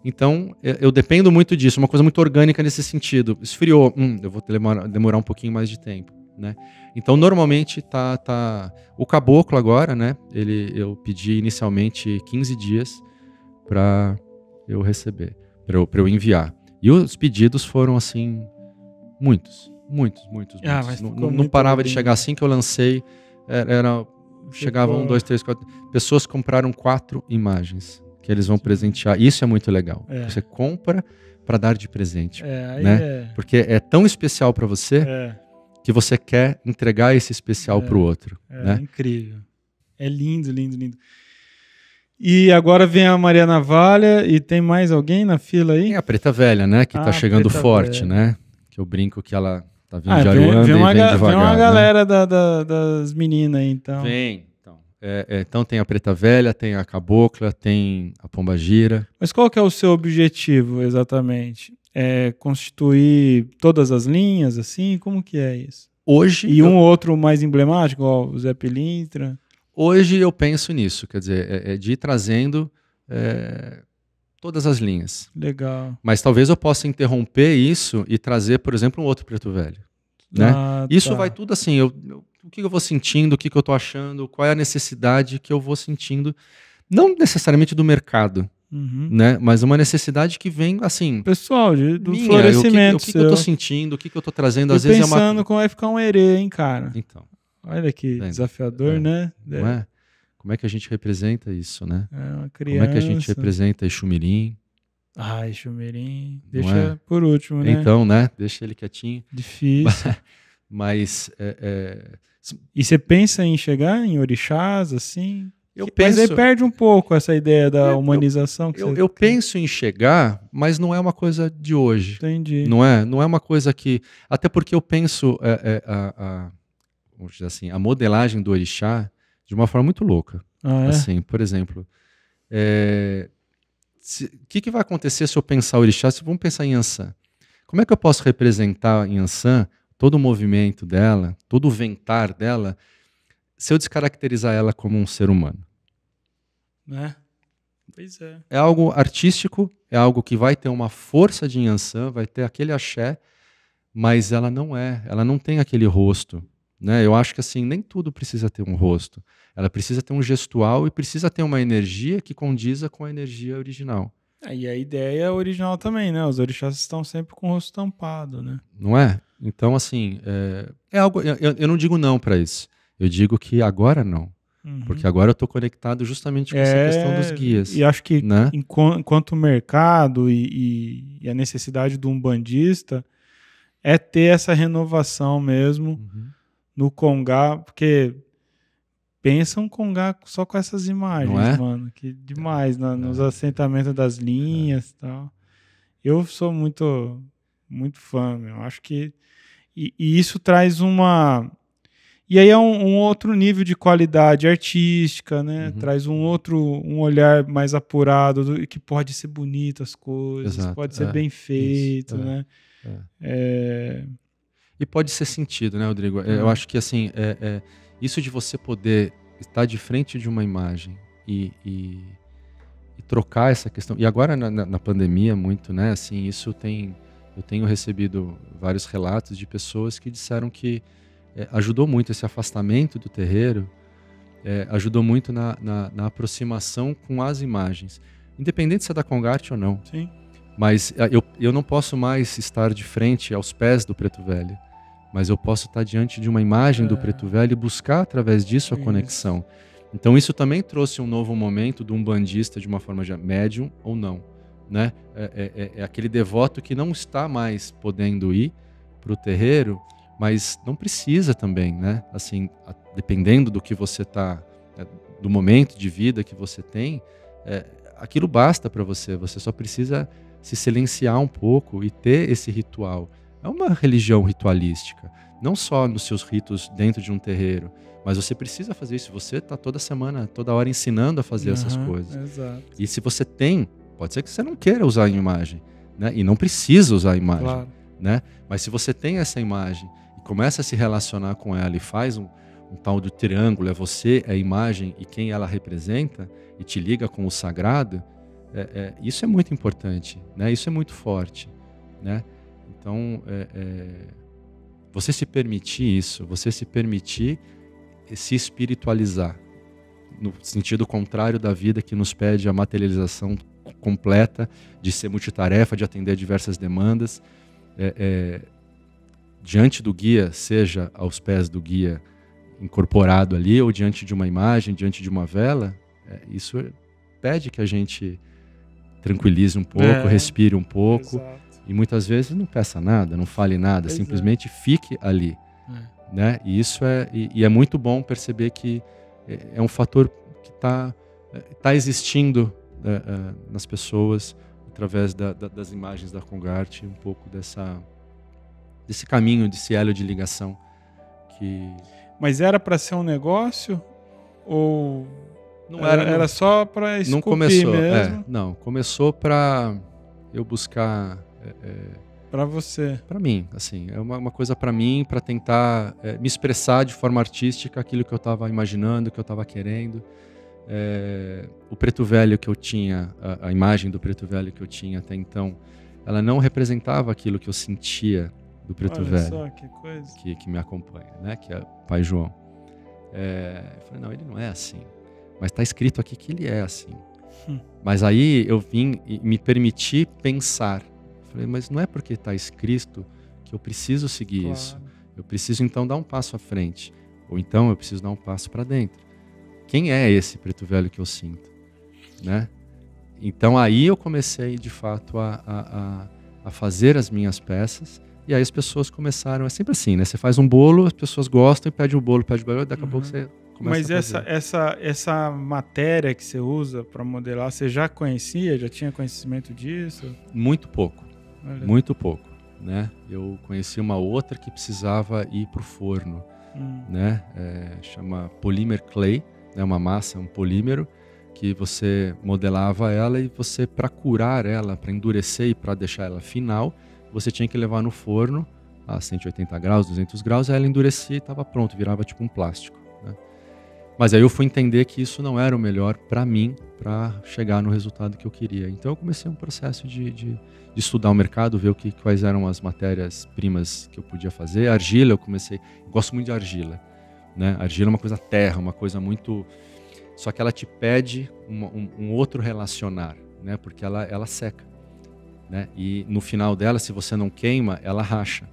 S2: Então, eu dependo muito disso, uma coisa muito orgânica nesse sentido. Esfriou, eu vou demorar um pouquinho mais de tempo, né? Então, normalmente, o caboclo agora, né? Eu pedi inicialmente 15 dias para eu receber, para eu enviar. E os pedidos foram, assim, muitos. Não parava de chegar assim que eu lancei. Chegavam 2, 3, 4. Pessoas compraram 4 imagens que eles vão presentear. Isso é muito legal. Você compra para dar de presente, né? Porque é tão especial para você que você quer entregar esse especial para o outro. Né?
S1: É incrível. É lindo, lindo, lindo. E agora vem a Maria Navalha e tem mais alguém na fila aí?
S2: Tem a Preta Velha, né? Que está chegando forte, né? Que eu brinco que ela Tá vindo de Aruanda e vem devagar.
S1: Vem uma
S2: né?
S1: galera das meninas aí, então.
S2: Vem. Então tem a Preta Velha, tem a Cabocla, tem a Pombagira.
S1: Mas qual que é o seu objetivo, exatamente? É constituir todas as linhas, assim? Como que é isso?
S2: Hoje...
S1: E um ou outro mais emblemático, igual o Zé Pilintra?
S2: Hoje eu penso nisso, quer dizer, de ir trazendo todas as linhas.
S1: Legal.
S2: Mas talvez eu possa interromper isso e trazer, por exemplo, um outro Preto Velho. Né? Isso vai tudo assim, o que eu vou sentindo, o que eu estou achando, qual é a necessidade que eu vou sentindo, não necessariamente do mercado, né? Mas uma necessidade que vem assim...
S1: Pessoal, do florescimento.
S2: O que eu estou sentindo, o que eu estou trazendo, às vezes é uma...
S1: pensando como vai ficar um herê, hein, cara?
S2: Então...
S1: Olha que desafiador, né?
S2: Não é? Como é que a gente representa isso, né?
S1: É uma criança.
S2: Como é que a gente representa Exumirim?
S1: Exumirim. Deixa por último, né?
S2: Então, né? Deixa ele quietinho.
S1: Difícil.
S2: Mas...
S1: E você pensa em chegar em orixás, assim?
S2: Mas
S1: aí perde um pouco essa ideia da humanização.
S2: Eu penso em chegar, mas não é uma coisa de hoje.
S1: Entendi.
S2: Não é uma coisa que... Até porque eu penso... vamos dizer assim, a modelagem do orixá de uma forma muito louca. Assim, por exemplo, o que vai acontecer se eu pensar orixá? Vamos pensar em Yansan. Como é que eu posso representar em Yansan todo o movimento dela, todo o ventar dela, se eu descaracterizar ela como um ser humano?
S1: Né? Pois é.
S2: É algo artístico, é algo que vai ter uma força de Yansan, vai ter aquele axé, mas ela não tem aquele rosto. Né? Eu acho que assim, nem tudo precisa ter um rosto. Ela precisa ter um gestual e precisa ter uma energia que condiza com a energia original.
S1: E a ideia é original também, né? Os orixás estão sempre com o rosto tampado, né?
S2: Não é? Então, assim, é algo. Eu não digo não para isso. Eu digo que agora não. Porque agora eu estou conectado justamente com essa questão dos guias.
S1: E acho que
S2: né?
S1: enquanto o mercado e a necessidade do umbandista é ter essa renovação mesmo. No Congá, porque pensa um Congá só com essas imagens, mano, que demais, nos assentamentos das linhas e tal. Eu sou muito, muito fã, meu. Acho que e isso traz uma... E aí é um outro nível de qualidade artística, né? Traz um olhar mais apurado, que pode ser bonito as coisas, pode ser bem feito, né?
S2: E pode ser sentido, né, Rodrigo? Eu acho que assim, isso de você poder estar de frente de uma imagem e trocar essa questão. E agora na pandemia muito, né? Assim, eu tenho recebido vários relatos de pessoas que disseram que ajudou muito esse afastamento do terreiro, ajudou muito na aproximação com as imagens, independente se é da Congarte ou não.
S1: Sim.
S2: Mas eu não posso mais estar de frente aos pés do Preto Velho. Mas eu posso estar diante de uma imagem do Preto Velho e buscar através disso a conexão. Então isso também trouxe um novo momento do umbandista de uma forma de médium ou não. Né? É aquele devoto que não está mais podendo ir para o terreiro, mas não precisa também, né? Assim, dependendo do que você está, do momento de vida que você tem, aquilo basta para você. Você só precisa se silenciar um pouco e ter esse ritual. É uma religião ritualística, não só nos seus ritos dentro de um terreiro, mas você precisa fazer isso. Você está toda semana, toda hora ensinando a fazer essas coisas.
S1: Exato.
S2: E se você tem, pode ser que você não queira usar a imagem, né? E não precisa usar a imagem,
S1: claro.
S2: Né? Mas se você tem essa imagem e começa a se relacionar com ela e faz um tal do triângulo, é você, é a imagem e quem ela representa, e te liga com o sagrado, isso é muito importante, né? Isso é muito forte, né? Então, você se permitir isso, você se permitir se espiritualizar, no sentido contrário da vida que nos pede a materialização completa, de ser multitarefa, de atender diversas demandas, diante do guia, seja aos pés do guia incorporado ali, ou diante de uma imagem, diante de uma vela, isso pede que a gente tranquilize um pouco, respire um pouco.
S1: Exato.
S2: E muitas vezes não peça nada, não fale nada, simplesmente fique ali. Né? E isso é muito bom perceber que é um fator que está existindo nas pessoas através das imagens da Congarte, um pouco desse caminho, desse elo de ligação.
S1: Mas era para ser um negócio? Ou
S2: não era
S1: só para esculpir
S2: não começou,
S1: mesmo?
S2: Não, começou para eu buscar...
S1: para você.
S2: Para mim, assim, é uma coisa para mim, para tentar me expressar de forma artística aquilo que eu estava imaginando, que eu estava querendo. O Preto Velho que eu tinha, a imagem do Preto Velho que eu tinha até então, ela não representava aquilo que eu sentia do Preto Velho.
S1: Olha só, que coisa.
S2: Que me acompanha, né? Que é o Pai João. Eu falei, não, ele não é assim. Mas está escrito aqui que ele é assim. Mas aí eu vim e me permiti pensar. Falei, mas não é porque está escrito que eu preciso seguir isso. Eu preciso então dar um passo à frente. Ou então eu preciso dar um passo para dentro. Quem é esse Preto Velho que eu sinto? Né? Então aí eu comecei de fato a fazer as minhas peças. E aí as pessoas começaram, é sempre assim, né? Você faz um bolo, as pessoas gostam e pede o bolo, daqui a pouco você começa a fazer.
S1: Mas essa matéria que você usa para modelar, você já conhecia? Já tinha conhecimento disso?
S2: Muito pouco. Muito pouco, né? Eu conheci uma outra que precisava ir para o forno, né? Chama polymer clay, né? Uma massa, um polímero, que você modelava ela e você, para curar ela, para endurecer e para deixar ela final, você tinha que levar no forno a 180 graus, 200 graus, aí ela endurecia e estava pronto, virava tipo um plástico, né? Mas aí eu fui entender que isso não era o melhor para mim, para chegar no resultado que eu queria. Então eu comecei um processo de estudar o mercado, ver quais eram as matérias-primas que eu podia fazer. Argila, eu gosto muito de argila, né? Argila é uma coisa terra, uma coisa muito... Só que ela te pede um outro relacionar, né? Porque ela seca, né? E no final dela, se você não queima, ela racha.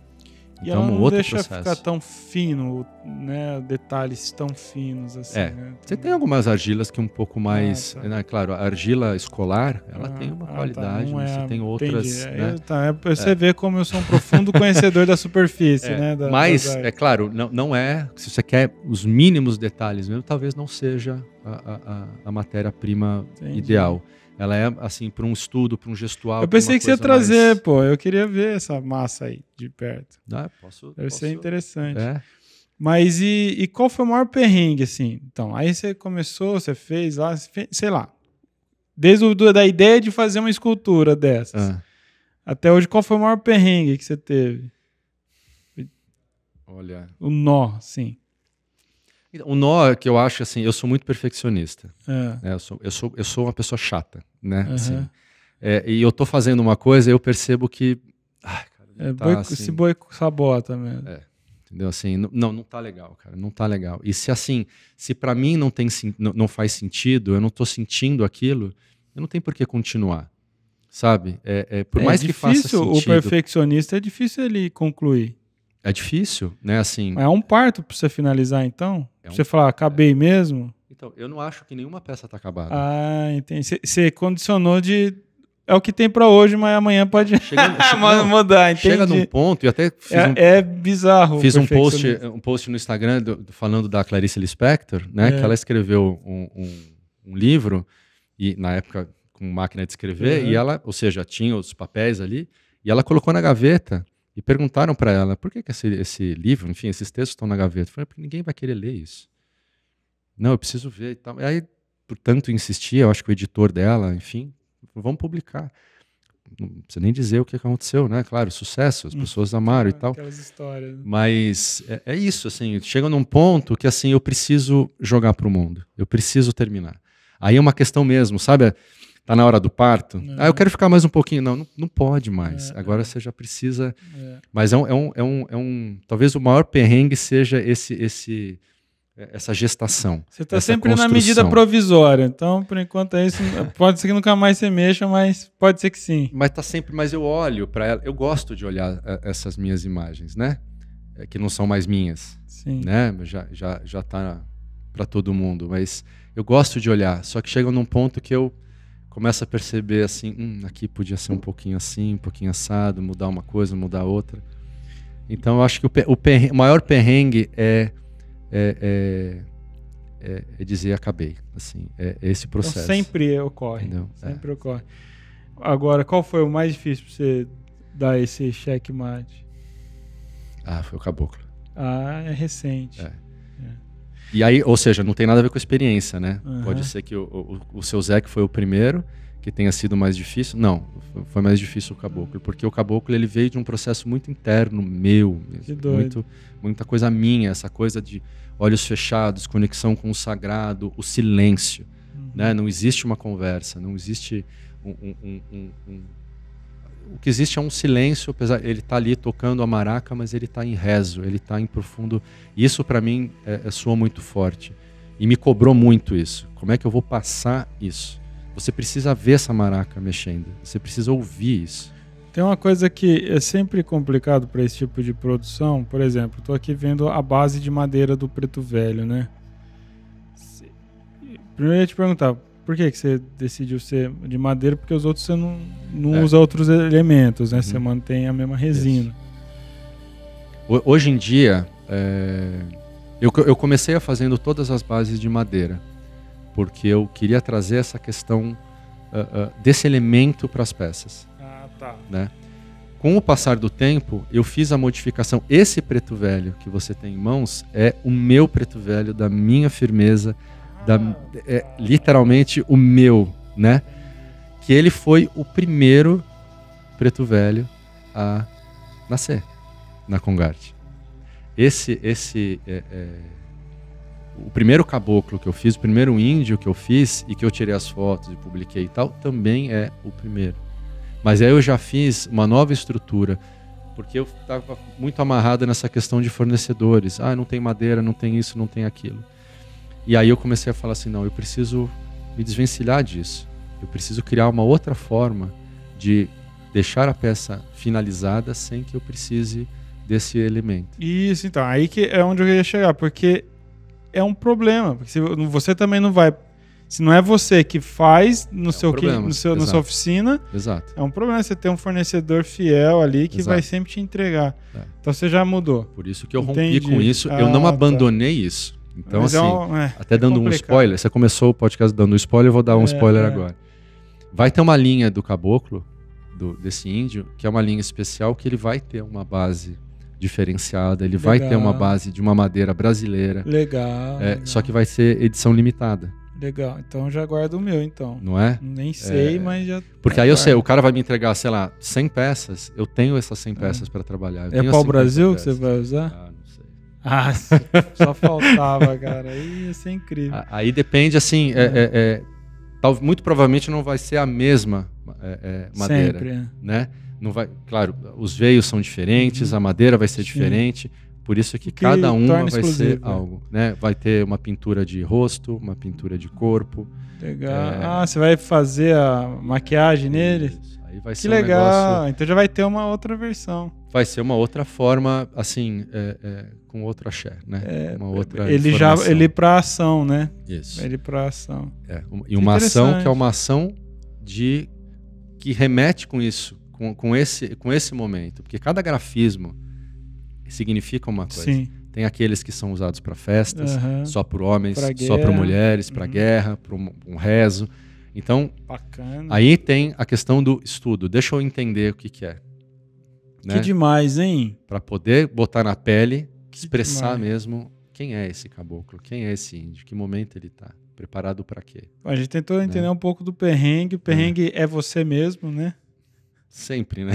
S1: E então, ela não deixa ficar tão fino, né? Detalhes tão finos assim. Né?
S2: Você tem algumas argilas que um pouco mais... né? Claro, a argila escolar, ela tem uma qualidade, mas você tem outras... Né?
S1: Você vê como eu sou um profundo conhecedor da superfície, né?
S2: Mas, é claro, não é... Se você quer os mínimos detalhes mesmo, talvez não seja a matéria-prima ideal. Ela é, assim, para um estudo, para um gestual.
S1: Eu pensei que você ia trazer, eu queria ver essa massa aí de perto. Deve ser interessante. Mas e qual foi o maior perrengue, assim? Então, aí você começou, você fez lá, sei lá, desde da ideia de fazer uma escultura dessas. Até hoje, qual foi o maior perrengue que você teve?
S2: Olha...
S1: O nó, sim.
S2: O nó é que eu acho, assim, eu sou muito perfeccionista. Eu sou uma pessoa chata, né? Assim, e eu tô fazendo uma coisa e eu percebo que...
S1: se boi sabota mesmo.
S2: Entendeu? Assim, não tá legal, cara. Não tá legal. E se pra mim não faz sentido, eu não tô sentindo aquilo, eu não tenho por que continuar. Sabe? Por mais que faça sentido...
S1: O perfeccionista é difícil ele concluir.
S2: É difícil, né? Assim,
S1: é um parto para você finalizar, então? Pra você falar, acabei mesmo?
S2: Então, eu não acho que nenhuma peça está acabada.
S1: Entendi. Você condicionou de... É o que tem para hoje, mas amanhã pode mudar, entendi.
S2: Chega num ponto, e até fiz
S1: é bizarro.
S2: Fiz um post no Instagram falando da Clarice Lispector, né? Que ela escreveu um livro, e na época com máquina de escrever, e ela, ou seja, tinha os papéis ali, e ela colocou na gaveta. E perguntaram para ela, por que esse livro, enfim, esses textos estão na gaveta? Eu falei, porque ninguém vai querer ler isso. Não, eu preciso ver e tal. E aí, por tanto insistir, eu acho que o editor dela, enfim, vamos publicar. Não precisa nem dizer o que aconteceu, né? Claro, sucesso, as pessoas amaram e tal.
S1: Aquelas histórias.
S2: Mas é isso, assim, chega num ponto que, assim, eu preciso jogar para o mundo. Eu preciso terminar. Aí é uma questão mesmo, sabe? Tá na hora do parto? Eu quero ficar mais um pouquinho. Não pode mais. Agora você já precisa... Mas talvez o maior perrengue seja essa gestação.
S1: Você está sempre na medida provisória. Então, por enquanto é isso. Pode ser que nunca mais você mexa, mas pode ser que sim.
S2: Mas eu olho para ela. Eu gosto de olhar essas minhas imagens, né? Que não são mais minhas.
S1: Sim.
S2: Né? Já tá para todo mundo. Mas eu gosto de olhar. Só que chega num ponto que eu começa a perceber assim, aqui podia ser um pouquinho assim, um pouquinho assado, mudar uma coisa, mudar outra. Então eu acho que o maior perrengue é dizer acabei. Assim, é esse processo.
S1: Então, sempre ocorre. Sempre ocorre. Agora, qual foi o mais difícil para você dar esse checkmate?
S2: Foi o caboclo.
S1: É recente.
S2: E aí, ou seja, não tem nada a ver com a experiência, né? Pode ser que o seu Zé, que foi o primeiro, que tenha sido mais difícil. Não, foi mais difícil o caboclo, porque o caboclo ele veio de um processo muito interno, meu, muita coisa minha, essa coisa de olhos fechados, conexão com o sagrado, o silêncio, né? Não existe uma conversa, não existe o que existe é um silêncio, apesar ele tá ali tocando a maraca, mas ele tá em rezo, ele tá em profundo. Isso para mim soa muito forte e me cobrou muito isso. Como é que eu vou passar isso? Você precisa ver essa maraca mexendo, você precisa ouvir isso.
S1: Tem uma coisa que é sempre complicado para esse tipo de produção. Por exemplo, estou aqui vendo a base de madeira do Preto Velho, né? Primeiro eu ia te perguntar, por que você decidiu ser de madeira? Porque os outros você não usa outros elementos, né? Você mantém a mesma resina.
S2: Isso. Hoje em dia, eu comecei fazendo todas as bases de madeira, porque eu queria trazer essa questão desse elemento para as peças.
S1: Tá.
S2: Né? Com o passar do tempo, eu fiz a modificação. Esse Preto Velho que você tem em mãos é o meu Preto Velho, da minha firmeza, literalmente o meu, né? Que ele foi o primeiro Preto Velho a nascer na Congarte. O primeiro caboclo que eu fiz, o primeiro índio que eu fiz e que eu tirei as fotos e publiquei e tal, também é o primeiro. Mas aí eu já fiz uma nova estrutura, porque eu estava muito amarrado nessa questão de fornecedores. Não tem madeira, não tem isso, não tem aquilo. E aí eu comecei a falar assim, não, eu preciso me desvencilhar disso. Eu preciso criar uma outra forma de deixar a peça finalizada sem que eu precise desse elemento.
S1: Isso, então, aí que é onde eu ia chegar, porque é um problema, porque você também não vai... Se não é você que faz na sua oficina,
S2: exato.
S1: É um problema você ter um fornecedor fiel ali que vai sempre te entregar. Então você já mudou.
S2: Por isso que eu rompi com isso, eu não abandonei isso. Então,
S1: mas
S2: assim, até dando um spoiler, você começou o podcast dando um spoiler, eu vou dar um spoiler agora. Vai ter uma linha do caboclo, desse índio, que é uma linha especial, que ele vai ter uma base diferenciada, ele vai ter uma base de uma madeira brasileira.
S1: Legal.
S2: Só que vai ser edição limitada.
S1: Legal, então eu já guardo o meu, então.
S2: Não é?
S1: Nem sei, mas já...
S2: Porque aí eu sei, o cara vai me entregar, sei lá, 100 peças, eu tenho essas 100 peças para trabalhar.
S1: É pau-brasil que você vai usar?
S2: Não sei.
S1: Só faltava, cara. Aí ia ser incrível.
S2: Aí depende, assim, muito provavelmente não vai ser a mesma madeira.
S1: Sempre,
S2: né? Não vai, claro, os veios são diferentes, a madeira vai ser diferente. Por isso que cada uma vai ser algo, né? Vai ter uma pintura de rosto, uma pintura de corpo.
S1: Legal. Você vai fazer a maquiagem nele?
S2: Aí vai ser
S1: que legal. Negócio... Então já vai ter uma outra versão.
S2: Vai ser uma outra forma, assim, com outro axé, né? Uma outra
S1: ele para ação, né?
S2: Isso.
S1: Ele para ação.
S2: E uma ação que é uma ação que remete com isso, com esse momento. Porque cada grafismo significa uma coisa.
S1: Sim.
S2: Tem aqueles que são usados para festas, só por homens, só para mulheres, para guerra, para um rezo. Então,
S1: bacana.
S2: Aí tem a questão do estudo. Deixa eu entender o que é. Né?
S1: Que demais, hein?
S2: Para poder botar na pele, expressar mesmo quem é esse caboclo, quem é esse índio, que momento ele está, preparado para quê.
S1: A gente tentou entender um pouco do perrengue. O perrengue é você mesmo, né?
S2: Sempre, né?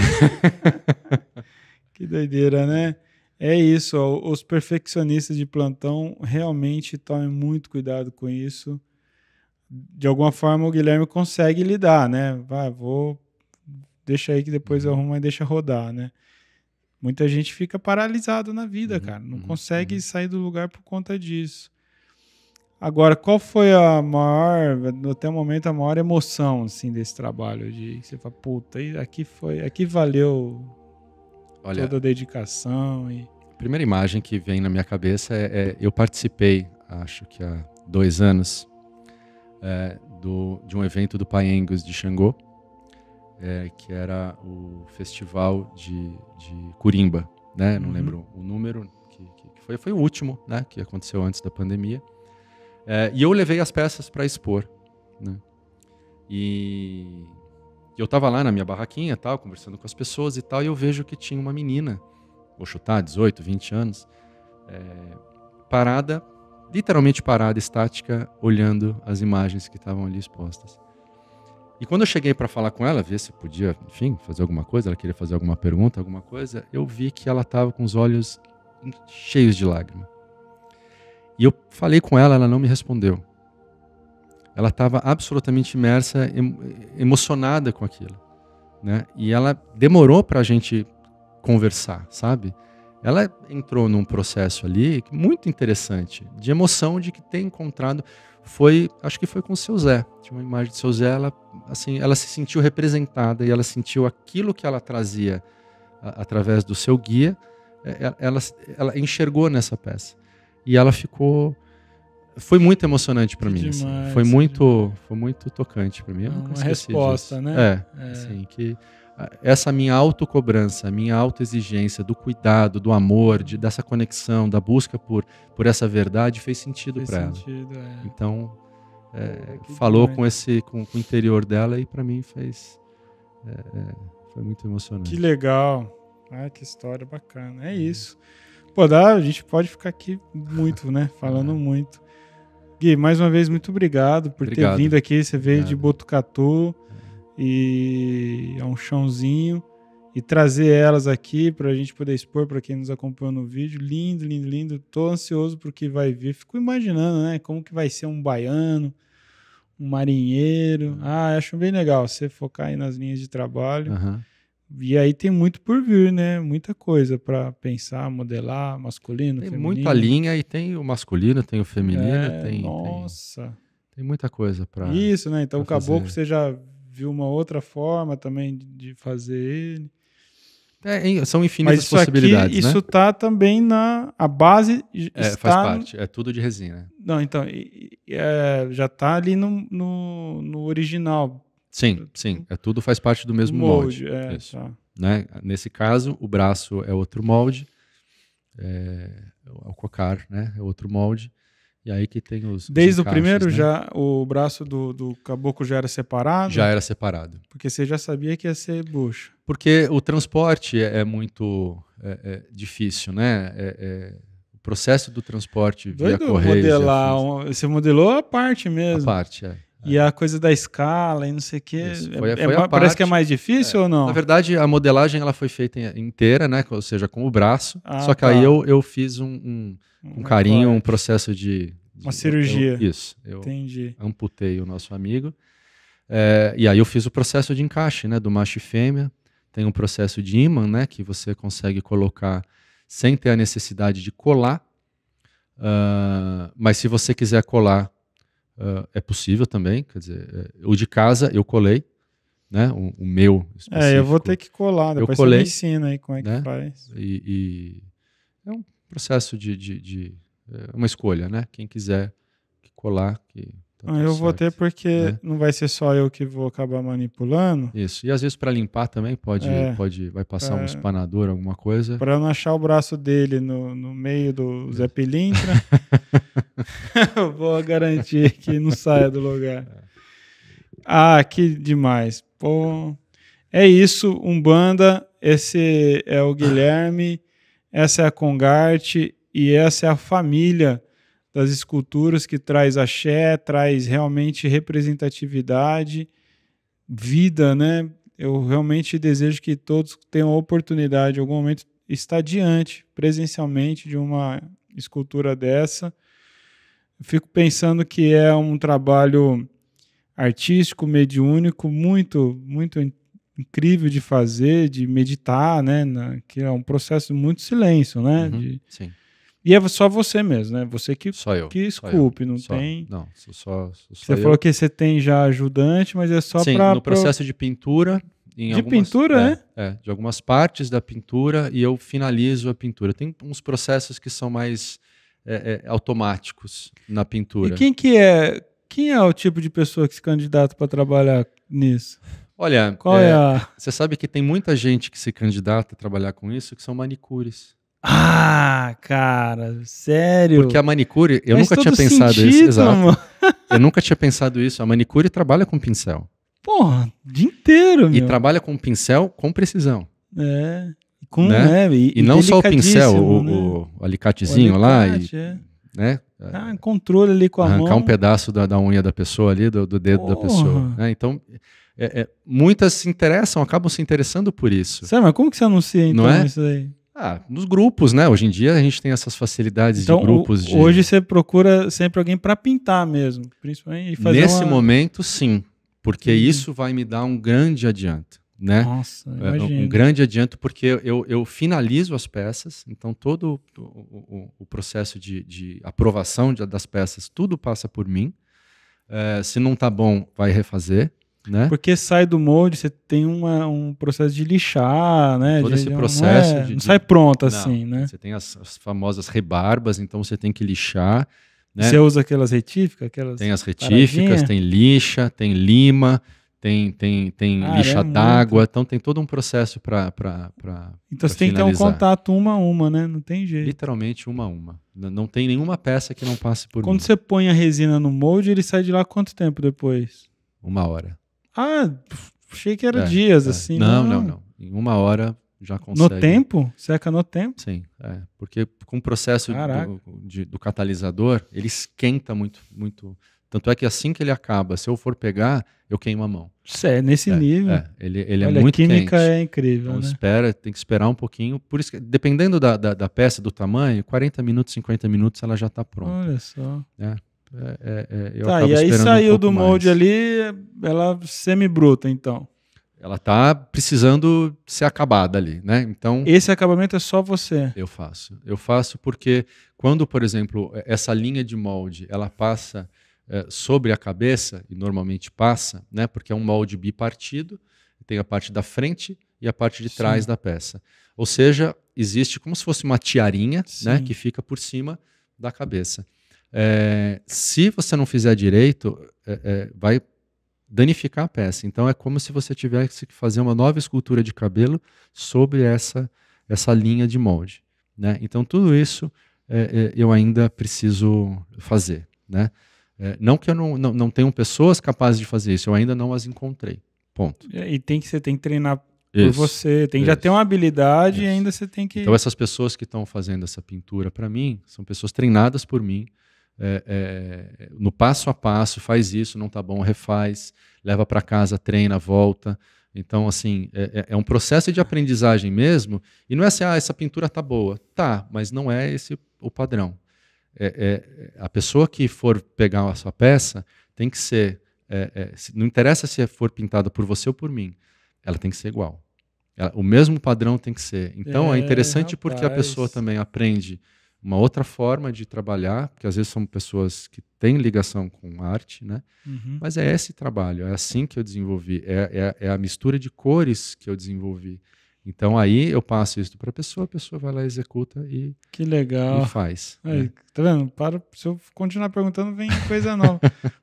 S1: Que doideira, né? É isso, os perfeccionistas de plantão realmente tomem muito cuidado com isso. De alguma forma o Guilherme consegue lidar, né? Deixa aí que depois eu arrumo e deixa rodar, né? Muita gente fica paralisado na vida, cara. Não consegue sair do lugar por conta disso. Agora, qual foi até o momento, a maior emoção, assim, desse trabalho? Você fala, puta, aqui valeu... toda a dedicação.
S2: A primeira imagem que vem na minha cabeça eu participei, acho que há 2 anos, de um evento do Paengus de Xangô, que era o festival de Curimba, né? Não lembro o número, que foi o último, né? Que aconteceu antes da pandemia. E eu levei as peças para expor, né? E eu estava lá na minha barraquinha, tal, conversando com as pessoas e tal, e eu vejo que tinha uma menina vou chutar, 18, 20 anos, parada, literalmente parada, estática, olhando as imagens que estavam ali expostas. E quando eu cheguei para falar com ela, ver se podia, enfim, fazer alguma coisa, ela queria fazer alguma pergunta, alguma coisa, eu vi que ela estava com os olhos cheios de lágrima. E eu falei com ela, ela não me respondeu. Ela estava absolutamente imersa, emocionada com aquilo, né? E ela demorou para a gente conversar, sabe? Ela entrou num processo ali muito interessante, de emoção de que ter encontrado, acho que foi com o seu Zé. Tinha uma imagem do seu Zé, ela se sentiu representada e ela sentiu aquilo que ela trazia através do seu guia, ela enxergou nessa peça. E ela foi muito emocionante para mim.
S1: Demais,
S2: assim. Foi muito tocante para mim.
S1: Uma resposta, disso. Né?
S2: Assim, que essa minha autocobrança, minha autoexigência do cuidado, do amor, dessa conexão, da busca por essa verdade fez sentido para ela. Então, falou com o interior dela e para mim foi muito emocionante.
S1: Que legal. Que história bacana. É isso. Pô, a gente pode ficar aqui muito, né? Falando muito. Gui, mais uma vez, muito obrigado por ter vindo aqui. Você veio de Botucatu e é um chãozinho. E trazer elas aqui para a gente poder expor para quem nos acompanhou no vídeo. Lindo, lindo, lindo. Tô ansioso pro que vai vir. Fico imaginando, né? Como que vai ser um baiano, um marinheiro. Acho bem legal você focar aí nas linhas de trabalho. E aí tem muito por vir, né? Muita coisa para pensar, modelar, masculino,
S2: tem
S1: feminino.
S2: Tem muita linha e tem o masculino, tem o feminino,
S1: nossa.
S2: Tem muita coisa para
S1: isso, né? Então o caboclo você já viu uma outra forma também de fazer ele.
S2: São infinitas possibilidades,
S1: né? Isso tá também a base está
S2: faz parte, é tudo de resina.
S1: Não, então já tá ali no original.
S2: Sim, tudo faz parte do mesmo molde.
S1: Tá.
S2: Né? Nesse caso, o braço é outro molde, o cocar, né? É outro molde, e aí que tem os
S1: Desde
S2: encaixes,
S1: o primeiro,
S2: né?
S1: já o braço do caboclo já era separado?
S2: Já era separado.
S1: Porque você já sabia que ia ser bucha.
S2: Porque o transporte é muito difícil, né? O processo do transporte via correio.
S1: Você modelou a parte mesmo.
S2: A parte,
S1: E a coisa da escala e não sei o quê.
S2: Parece
S1: parte, que é mais difícil ou não?
S2: Na verdade, a modelagem ela foi feita inteira, né? Ou seja, com o braço. Só que aí eu fiz um carinho, um processo de
S1: uma cirurgia.
S2: Eu
S1: Entendi.
S2: Amputei o nosso amigo. E aí eu fiz o processo de encaixe, né? Do macho e fêmea. Tem um processo de ímã, né? Que você consegue colocar sem ter a necessidade de colar. Mas se você quiser colar, é possível também, quer dizer, o de casa eu colei, né? O meu específico.
S1: Eu vou ter que colar, depois você me ensina aí como é que faz.
S2: E é um processo de uma escolha, né? Quem quiser colar,
S1: eu vou ter porque não vai ser só eu que vou acabar manipulando.
S2: Isso, e às vezes para limpar também vai passar um espanador, alguma coisa.
S1: Para não achar o braço dele no meio do Zé Pilintra, eu vou garantir que não saia do lugar. Que demais. Pô, é isso, Umbanda, esse é o Guilherme, essa é a Congarte e essa é a família das esculturas que traz axé, traz realmente representatividade, vida, né? Eu realmente desejo que todos tenham a oportunidade, em algum momento, estar diante, presencialmente, de uma escultura dessa. Eu fico pensando que é um trabalho artístico, mediúnico, muito, muito incrível de fazer, de meditar, né? Que é um processo de muito silêncio, né?
S2: Sim.
S1: E é só você mesmo, né? Você que esculpe, não tem...
S2: Não, só
S1: você falou que você tem já ajudante, mas é só para...
S2: Sim, no processo de pintura...
S1: pintura,
S2: de algumas partes da pintura e eu finalizo a pintura. Tem uns processos que são mais automáticos na pintura.
S1: E quem é o tipo de pessoa que se candidata para trabalhar nisso?
S2: Olha, você sabe que tem muita gente que se candidata a trabalhar com isso que são manicures.
S1: Cara, sério?
S2: Porque a manicure, eu nunca tinha pensado isso. Exato. Eu nunca tinha pensado isso. A manicure trabalha com pincel.
S1: Porra, o dia inteiro, meu.
S2: E trabalha com pincel com precisão. né? E não só o pincel, o alicatezinho lá. Né?
S1: Controle ali com a mão.
S2: Arrancar um pedaço da unha da pessoa ali, do dedo da pessoa. Né? Então, muitas se interessam, acabam se interessando por isso.
S1: Mas como que você anuncia então isso aí?
S2: Nos grupos, né? Hoje em dia a gente tem essas facilidades então, de grupos.
S1: Hoje você procura sempre alguém para pintar mesmo, principalmente.
S2: Nesse momento, sim, porque isso vai me dar um grande adianto. Né?
S1: Nossa, imagino.
S2: Um grande adianto, porque eu finalizo as peças, então todo o processo de aprovação das peças, tudo passa por mim. Se não tá bom, vai refazer. Né?
S1: Porque sai do molde, você tem um processo de lixar, né?
S2: Todo esse processo
S1: não sai pronto assim, né?
S2: Você tem as famosas rebarbas, então você tem que lixar. Né?
S1: Você usa aquelas retíficas?
S2: Tem as retíficas, tem lixa, tem lima, tem lixa d'água, então tem todo um processo para
S1: Então você tem que ter um contato uma a uma, né? Não tem jeito.
S2: Literalmente uma a uma. Não tem nenhuma peça que não passe por mim.
S1: Quando você põe a resina no molde, ele sai de lá quanto tempo depois?
S2: 1 hora.
S1: Achei que era dias, assim.
S2: Não. Em 1 hora já consegue.
S1: No tempo? Seca no tempo?
S2: Sim, porque com o processo do catalisador, ele esquenta muito, muito. Tanto é que assim que ele acaba, se eu for pegar, eu queimo a mão.
S1: Nesse nível.
S2: Ele é muito quente.
S1: A química é incrível,
S2: então
S1: né?
S2: Tem que esperar um pouquinho. Por isso que, dependendo da peça, do tamanho, 40 minutos, 50 minutos, ela já está pronta.
S1: Olha só.
S2: E
S1: aí saiu do molde ali, ela semi-bruta, então.
S2: Ela tá precisando ser acabada ali, né? Então,
S1: esse acabamento é só você?
S2: Eu faço porque quando, por exemplo, essa linha de molde, ela passa sobre a cabeça, e normalmente passa, né? Porque é um molde bipartido, tem a parte da frente e a parte de trás da peça. Ou seja, existe como se fosse uma tiarinha, né? Que fica por cima da cabeça. Se você não fizer direito, vai danificar a peça. Então é como se você tivesse que fazer uma nova escultura de cabelo sobre essa linha de molde. Né? Então tudo isso eu ainda preciso fazer. Né? Não que eu não tenham pessoas capazes de fazer isso, eu ainda não as encontrei. Ponto.
S1: E você tem que treinar por você, já tem uma habilidade e ainda você tem que...
S2: Então essas pessoas que estão fazendo essa pintura para mim, são pessoas treinadas por mim, no passo a passo, faz isso, não tá bom, refaz, leva para casa, treina, volta. Então, assim, é um processo de aprendizagem mesmo, e não é assim, essa pintura tá boa. Tá, mas não é esse o padrão. A pessoa que for pegar a sua peça tem que ser, não interessa se for pintada por você ou por mim, ela tem que ser igual. O mesmo padrão tem que ser. Então, é interessante porque a pessoa também aprende uma outra forma de trabalhar, porque às vezes são pessoas que têm ligação com arte, né?
S1: Uhum.
S2: Mas é esse trabalho, é assim que eu desenvolvi, é a mistura de cores que eu desenvolvi. Então aí eu passo isso para a pessoa vai lá, executa e,
S1: que legal.
S2: E faz.
S1: Aí, tá vendo? Se eu continuar perguntando, vem coisa nova.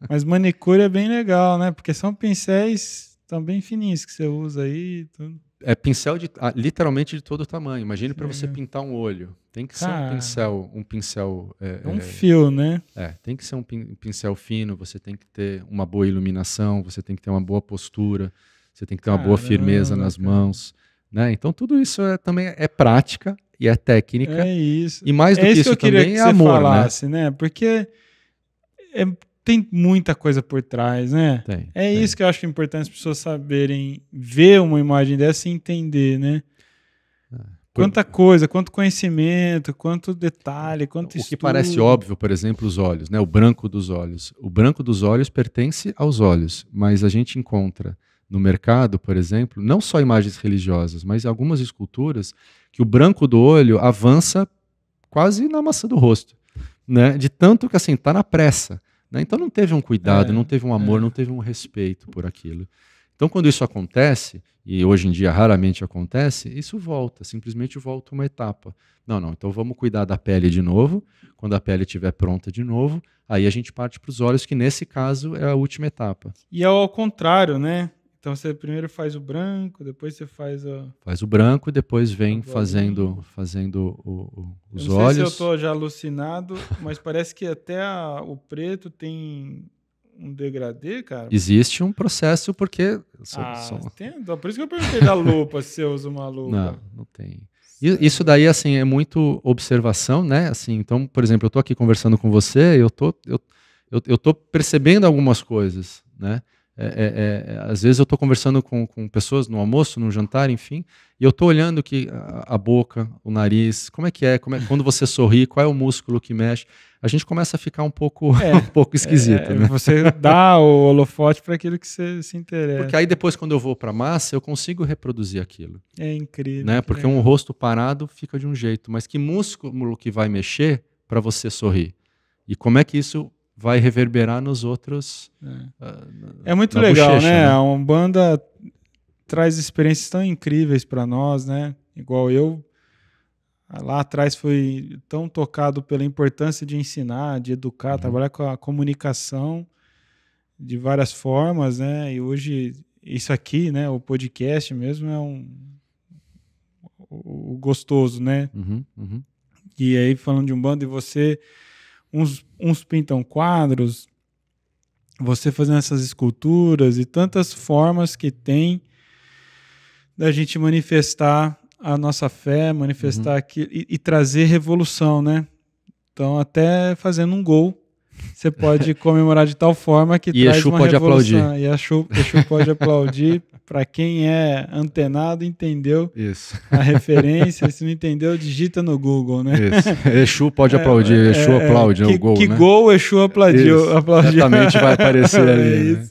S1: Mas manicure é bem legal, né? Porque são pincéis também fininhos que você usa aí. Tudo.
S2: É pincel literalmente de todo tamanho. Imagine para você pintar um olho. Tem que ser um pincel.
S1: Um fio, né?
S2: Tem que ser um pincel fino. Você tem que ter uma boa iluminação. Você tem que ter uma boa postura. Você tem que ter uma boa firmeza nas mãos. Né? Então tudo isso também é prática e é técnica.
S1: É isso.
S2: E mais do que isso também é amor,
S1: falasse, né? Porque tem muita coisa por trás, né?
S2: Tem.
S1: Isso que eu acho importante as pessoas saberem ver uma imagem dessa e entender, né? Quanta coisa, quanto conhecimento, quanto detalhe, quanto estudo.
S2: O que parece óbvio, por exemplo, os olhos, né? O branco dos olhos. O branco dos olhos pertence aos olhos, mas a gente encontra no mercado, por exemplo, não só imagens religiosas, mas algumas esculturas que o branco do olho avança quase na maçã do rosto, né? De tanto que assim, tá na pressa. Né? Então não teve um cuidado, não teve um amor, não teve um respeito por aquilo. Então quando isso acontece, e hoje em dia raramente acontece, isso simplesmente volta uma etapa. Não, então vamos cuidar da pele de novo, quando a pele estiver pronta de novo, aí a gente parte para os olhos, que nesse caso é a última etapa.
S1: E é ao contrário, né? Então você primeiro faz o branco, depois você faz
S2: o branco e depois vem fazendo os olhos.
S1: Não sei se eu estou já alucinado, mas parece que até o preto tem um degradê, cara.
S2: Existe um processo porque...
S1: Por isso que eu perguntei da lupa, se você usa uma lupa.
S2: Não tem. Isso daí, assim, é muito observação, né? Assim, então, por exemplo, eu estou aqui conversando com você, eu tô percebendo algumas coisas, né? Às vezes eu estou conversando com pessoas no almoço, no jantar, enfim, e eu estou olhando que a boca, o nariz, como é quando você sorri, qual é o músculo que mexe, a gente começa a ficar um pouco esquisito, né?
S1: Você dá o holofote para aquilo que você se interessa.
S2: Porque aí depois, quando eu vou para a massa, eu consigo reproduzir aquilo.
S1: É incrível.
S2: Né? Porque um rosto parado fica de um jeito, mas que músculo que vai mexer para você sorrir? E como é que isso vai reverberar nos outros?
S1: É muito legal, bochecha, né? A Umbanda traz experiências tão incríveis para nós, né? Igual eu, lá atrás fui tão tocado pela importância de ensinar, de educar, trabalhar com a comunicação de várias formas, né? E hoje isso aqui, né? O podcast mesmo é o gostoso, né? E aí falando de Umbanda, e você, uns pintam quadros, você fazendo essas esculturas e tantas formas que tem da gente manifestar a nossa fé, manifestar aqui e trazer revolução, né? Então, até fazendo um gol, você pode comemorar de tal forma que traz
S2: Exu
S1: uma
S2: pode
S1: revolução.
S2: Aplaudir.
S1: E Exu pode aplaudir. Para quem é antenado, entendeu a referência. Se não entendeu, digita no Google, né?
S2: Isso. Exu pode aplaudir, Exu aplaude o gol,
S1: que
S2: né?
S1: gol Exu aplaudiu.
S2: Exatamente, vai aparecer ali. Né?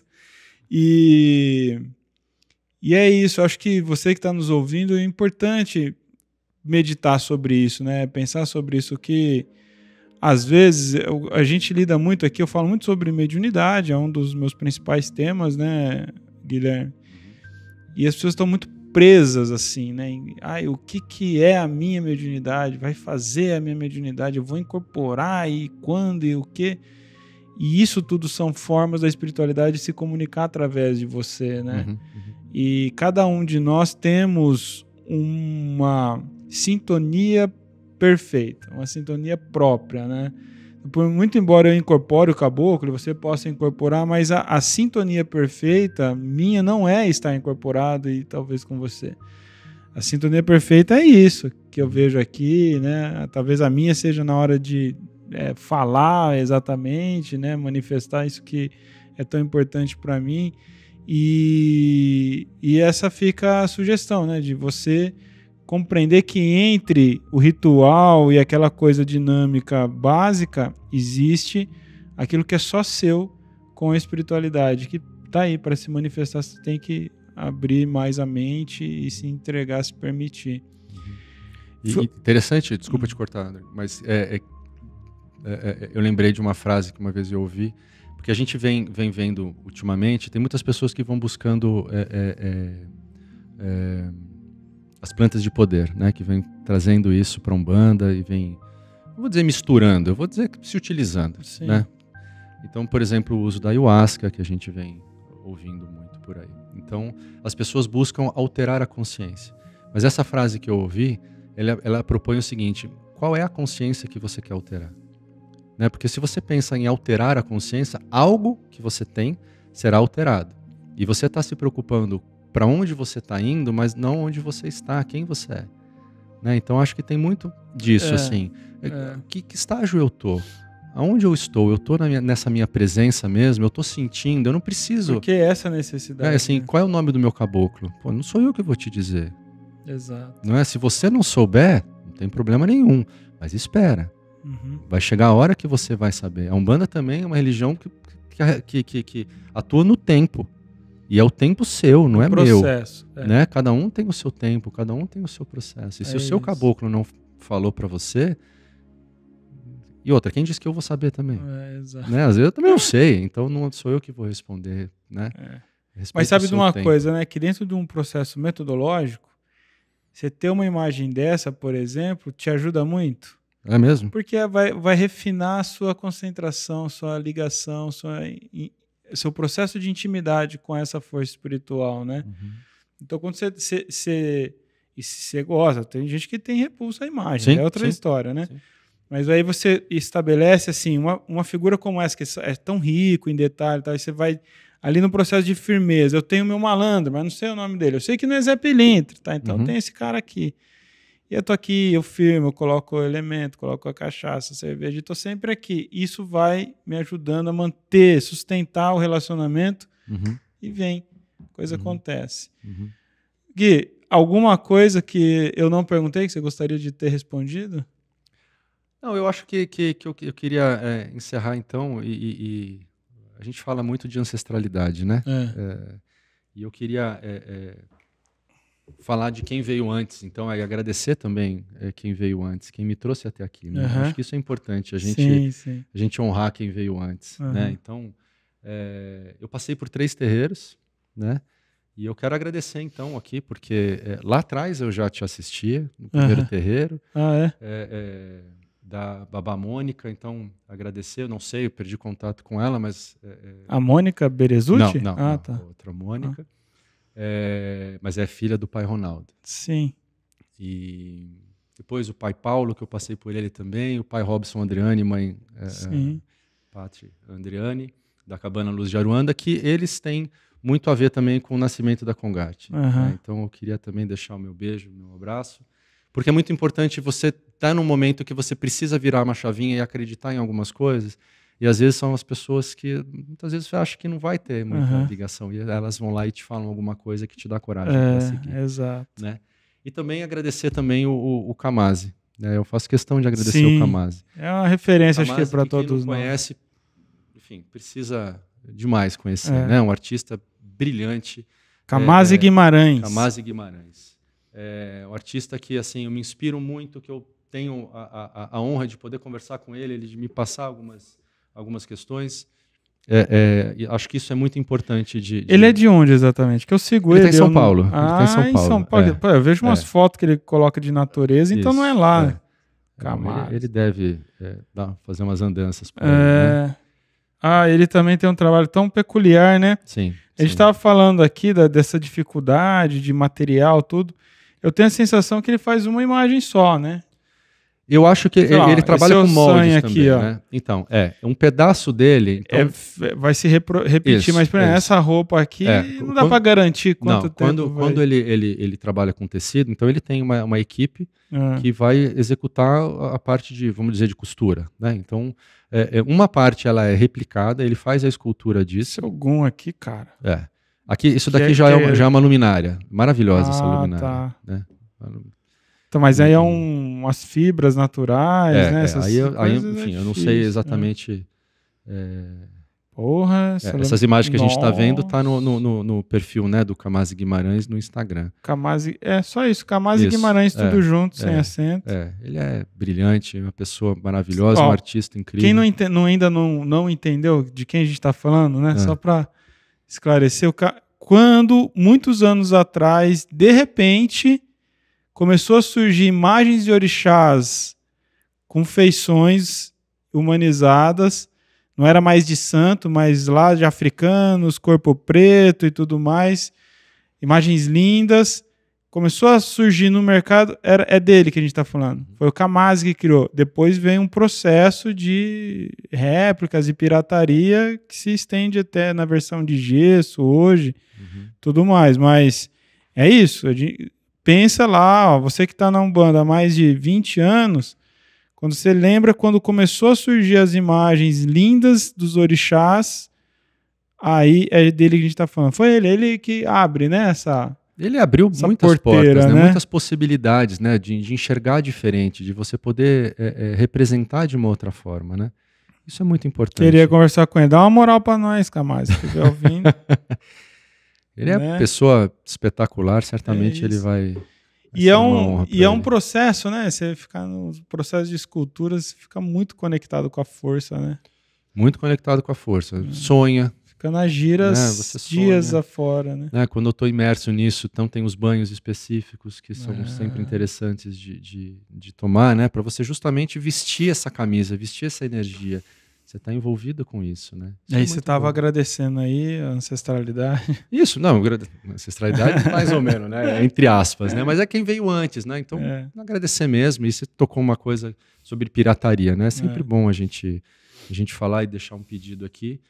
S1: E é isso, acho que você que está nos ouvindo, é importante meditar sobre isso, né? Pensar sobre isso, que às vezes a gente lida muito aqui, eu falo muito sobre mediunidade, é um dos meus principais temas, né, Guilherme? E as pessoas estão muito presas assim, né? O que é a minha mediunidade? Vai fazer a minha mediunidade? Eu vou incorporar e quando e o quê? E isso tudo são formas da espiritualidade se comunicar através de você, né? E cada um de nós temos uma sintonia perfeita, uma sintonia própria, né? Muito embora eu incorpore o caboclo e você possa incorporar, mas a sintonia perfeita minha não é estar incorporado e talvez com você. A sintonia perfeita é isso que eu vejo aqui, né? Talvez a minha seja na hora de falar exatamente, né? Manifestar isso que é tão importante para mim. E essa fica a sugestão, né? De você compreender que entre o ritual e aquela coisa dinâmica básica existe aquilo que é só seu com a espiritualidade, que está aí para se manifestar. Você tem que abrir mais a mente e se entregar, se permitir.
S2: Interessante, desculpa te cortar, André, mas eu lembrei de uma frase que uma vez eu ouvi, porque a gente vem vendo ultimamente, tem muitas pessoas que vão buscando as plantas de poder, né, que vem trazendo isso para a Umbanda e vem, não vou dizer misturando, eu vou dizer se utilizando,
S1: sim,
S2: né? Então, por exemplo, o uso da ayahuasca, que a gente vem ouvindo muito por aí. Então, as pessoas buscam alterar a consciência. Mas essa frase que eu ouvi, ela propõe o seguinte: qual é a consciência que você quer alterar? Né? Porque se você pensa em alterar a consciência, algo que você tem será alterado. E você está se preocupando para onde você está indo, mas não onde você está, quem você é. Né? Então, acho que tem muito disso, assim. Que estágio eu estou? Aonde eu estou? Eu estou nessa minha presença mesmo? Eu estou sentindo? Eu não preciso...
S1: Por que essa necessidade?
S2: Assim, né? Qual é o nome do meu caboclo? Pô, não sou eu que vou te dizer.
S1: Exato.
S2: Não é? Se você não souber, não tem problema nenhum. Mas espera. Vai chegar a hora que você vai saber. A Umbanda também é uma religião que atua no tempo. E é o tempo seu, não é
S1: processo,
S2: meu. Né? Cada um tem o seu tempo, cada um tem o seu processo. E se o seu caboclo não falou para você... E outra, quem disse que eu vou saber também?
S1: Exato.
S2: Né? Às vezes eu também não sei, então não sou eu que vou responder. Né?
S1: Mas sabe de uma coisa, né? Que dentro de um processo metodológico, você ter uma imagem dessa, por exemplo, te ajuda muito.
S2: É mesmo?
S1: Porque vai refinar a sua concentração, sua ligação, seu processo de intimidade com essa força espiritual, né? Então, quando você gosta, tem gente que tem repulso à imagem, é outra história, né? Sim. Mas aí você estabelece assim, uma figura como essa, que é tão rico em detalhe, tá? Aí você vai ali no processo de firmeza. Eu tenho meu malandro, mas não sei o nome dele. Eu sei que não é Zé Pilintra, tá? Então tem esse cara aqui. E eu tô aqui, eu filmo, eu coloco o elemento, coloco a cachaça, a cerveja, e tô sempre aqui. Isso vai me ajudando a manter, sustentar o relacionamento e vem, coisa acontece. Gui, alguma coisa que eu não perguntei que você gostaria de ter respondido?
S2: Não, eu acho que eu queria encerrar então, e a gente fala muito de ancestralidade, né? E eu queria falar de quem veio antes, então agradecer também quem veio antes, quem me trouxe até aqui, né? Acho que isso é importante, a gente honrar quem veio antes, né? Então, eu passei por 3 terreiros, né? E eu quero agradecer então aqui, porque lá atrás eu já te assistia, no primeiro terreiro, da Babá Mônica, então agradecer, eu não sei, eu perdi contato com ela, mas...
S1: A Mônica Berezutti?
S2: Não, tá. Outra Mônica. Mas é filha do pai Ronaldo.
S1: Sim.
S2: E depois o pai Paulo, que eu passei por ele também, o pai Robson Andriani, mãe Pati Andriani, da Cabana Luz de Aruanda, que eles têm muito a ver também com o nascimento da Congate. Né? Então eu queria também deixar o meu beijo, o meu abraço, porque é muito importante você estar num momento que você precisa virar uma chavinha e acreditar em algumas coisas. E às vezes são as pessoas que muitas vezes você acha que não vai ter muita ligação. E elas vão lá e te falam alguma coisa que te dá coragem para seguir.
S1: Exato.
S2: Né? E também agradecer também o Kamasi. Né? Eu faço questão de agradecer o Kamasi.
S1: É uma referência, acho que para todos nós.
S2: Quem não conhece, enfim, precisa demais conhecer. Né? Um artista brilhante.
S1: Kamasi Guimarães.
S2: Kamasi Guimarães. Um artista que assim, eu me inspiro muito, que eu tenho a honra de poder conversar com ele, de me passar algumas questões. Acho que isso é muito importante.
S1: Ele é de onde exatamente? Que eu sigo ele.
S2: Ele está em São Paulo.
S1: Ele tá em São Paulo. Pô, eu vejo umas fotos que ele coloca de natureza, então não é lá.
S2: Ele deve fazer umas andanças por aí, né?
S1: Ele também tem um trabalho tão peculiar, né?
S2: Sim.
S1: A gente estava falando aqui dessa dificuldade de material, tudo. Eu tenho a sensação que ele faz uma imagem só, né?
S2: Eu acho que ele trabalha com moldes aqui, também, né? Então, um pedaço dele... Então...
S1: vai se repetir, mas por exemplo, essa roupa aqui não dá para garantir quanto tempo
S2: Quando ele trabalha com tecido, então ele tem uma equipe que vai executar a parte de, vamos dizer, de costura, né? Então, uma parte ela é replicada, ele faz a escultura disso.
S1: Esse algum aqui, cara.
S2: Aqui, isso daqui já é uma luminária. Maravilhosa essa luminária.
S1: Tá.
S2: Né?
S1: Então, mas aí umas fibras naturais, né?
S2: Enfim, eu não sei exatamente...
S1: Porra,
S2: essas imagens que a gente está vendo tá no perfil, né, do Kamasi Guimarães no Instagram.
S1: Kamasi, só isso, Kamasi Guimarães, tudo junto, sem acento.
S2: Ele é brilhante, uma pessoa maravilhosa, um artista incrível.
S1: Quem ainda não entendeu de quem a gente está falando, né? Só para esclarecer, quando, muitos anos atrás, de repente, começou a surgir imagens de orixás com feições humanizadas, não era mais de santo, mas lá de africanos, corpo preto e tudo mais, imagens lindas, começou a surgir no mercado, é dele que a gente está falando, foi o Kamasi que criou. Depois vem um processo de réplicas e pirataria que se estende até na versão de gesso hoje, tudo mais, mas é isso, pensa lá, você que está na Umbanda há mais de 20 anos, quando você lembra quando começou a surgir as imagens lindas dos orixás, aí é dele que a gente está falando. Foi ele que abre, né?
S2: Ele abriu muitas portas, né? Muitas possibilidades, né? De enxergar diferente, de você poder representar de uma outra forma, né? Isso é muito importante.
S1: Queria conversar com ele. Dá uma moral para nós, Kamasi, se estiver ouvindo.
S2: Ele é uma pessoa espetacular, certamente ele vai...
S1: E é um processo, né? Você ficar no processo de escultura, você fica muito conectado com a força, né?
S2: Muito conectado com a força. Sonha.
S1: Fica nas giras dias afora, né?
S2: Quando eu estou imerso nisso, então tem os banhos específicos que são sempre interessantes de tomar, né? Para você justamente vestir essa camisa, vestir essa energia. Você está envolvido com isso, né?
S1: Isso aí você estava agradecendo aí a ancestralidade.
S2: Isso, não, ancestralidade mais ou menos, né? Entre aspas, né? Mas é quem veio antes, né? Então, agradecer mesmo. E você tocou uma coisa sobre pirataria, né? É sempre bom a gente falar e deixar um pedido aqui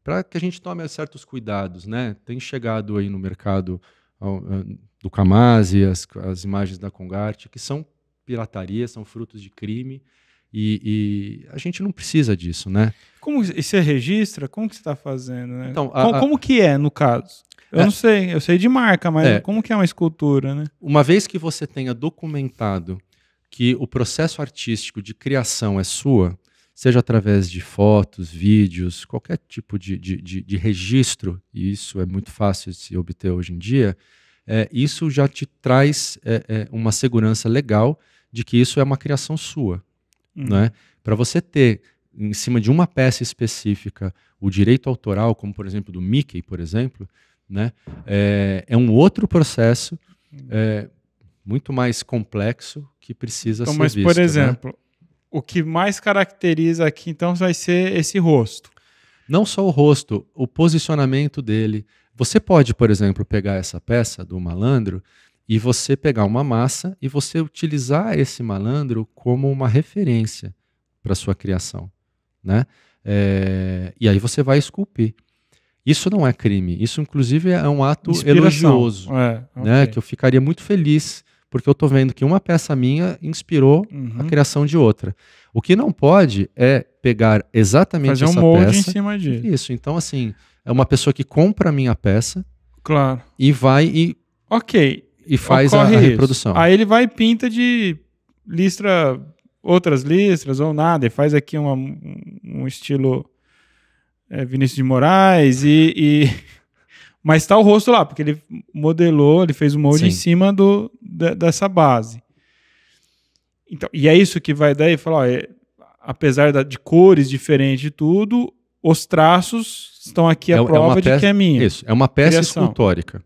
S2: para que a gente tome certos cuidados, né? Tem chegado aí no mercado do Kamaz e as imagens da Congarte, que são pirataria, são frutos de crime, e a gente não precisa disso, né?
S1: E você registra? Como que você está fazendo? Né?
S2: Então,
S1: como que é, no caso? Eu não sei, eu sei de marca, mas como que é uma escultura, né?
S2: Uma vez que você tenha documentado que o processo artístico de criação é sua, seja através de fotos, vídeos, qualquer tipo de registro, e isso é muito fácil de se obter hoje em dia, isso já te traz uma segurança legal de que isso é uma criação sua. Né? Para você ter, em cima de uma peça específica, o direito autoral, como por exemplo do Mickey, por exemplo, né? É um outro processo muito mais complexo que precisa ser
S1: mas,
S2: visto.
S1: Por exemplo, né? O que mais caracteriza aqui, então, vai ser esse rosto.
S2: Não só o rosto, o posicionamento dele. Você pode, por exemplo, pegar essa peça do malandro e você pegar uma massa e você utilizar esse malandro como uma referência para sua criação, né? E aí você vai esculpir. Isso não é crime. Isso, inclusive, é um ato elogioso, né? Que eu ficaria muito feliz, porque eu estou vendo que uma peça minha inspirou a criação de outra. O que não pode é pegar exatamente essa peça...
S1: Fazer um molde em cima disso.
S2: Isso. Então, assim, é uma pessoa que compra a minha peça...
S1: Claro.
S2: E vai e...
S1: Ok.
S2: E faz a reprodução.
S1: Aí ele vai e pinta de listra, outras listras ou nada, e faz aqui um estilo Vinícius de Moraes, mas tá o rosto lá, porque ele modelou, ele fez o molde em cima dessa base. Então, e é isso que vai daí, falar, apesar de cores diferentes de tudo, os traços estão aqui a prova de que é minha.
S2: Isso, é uma peça escultórica.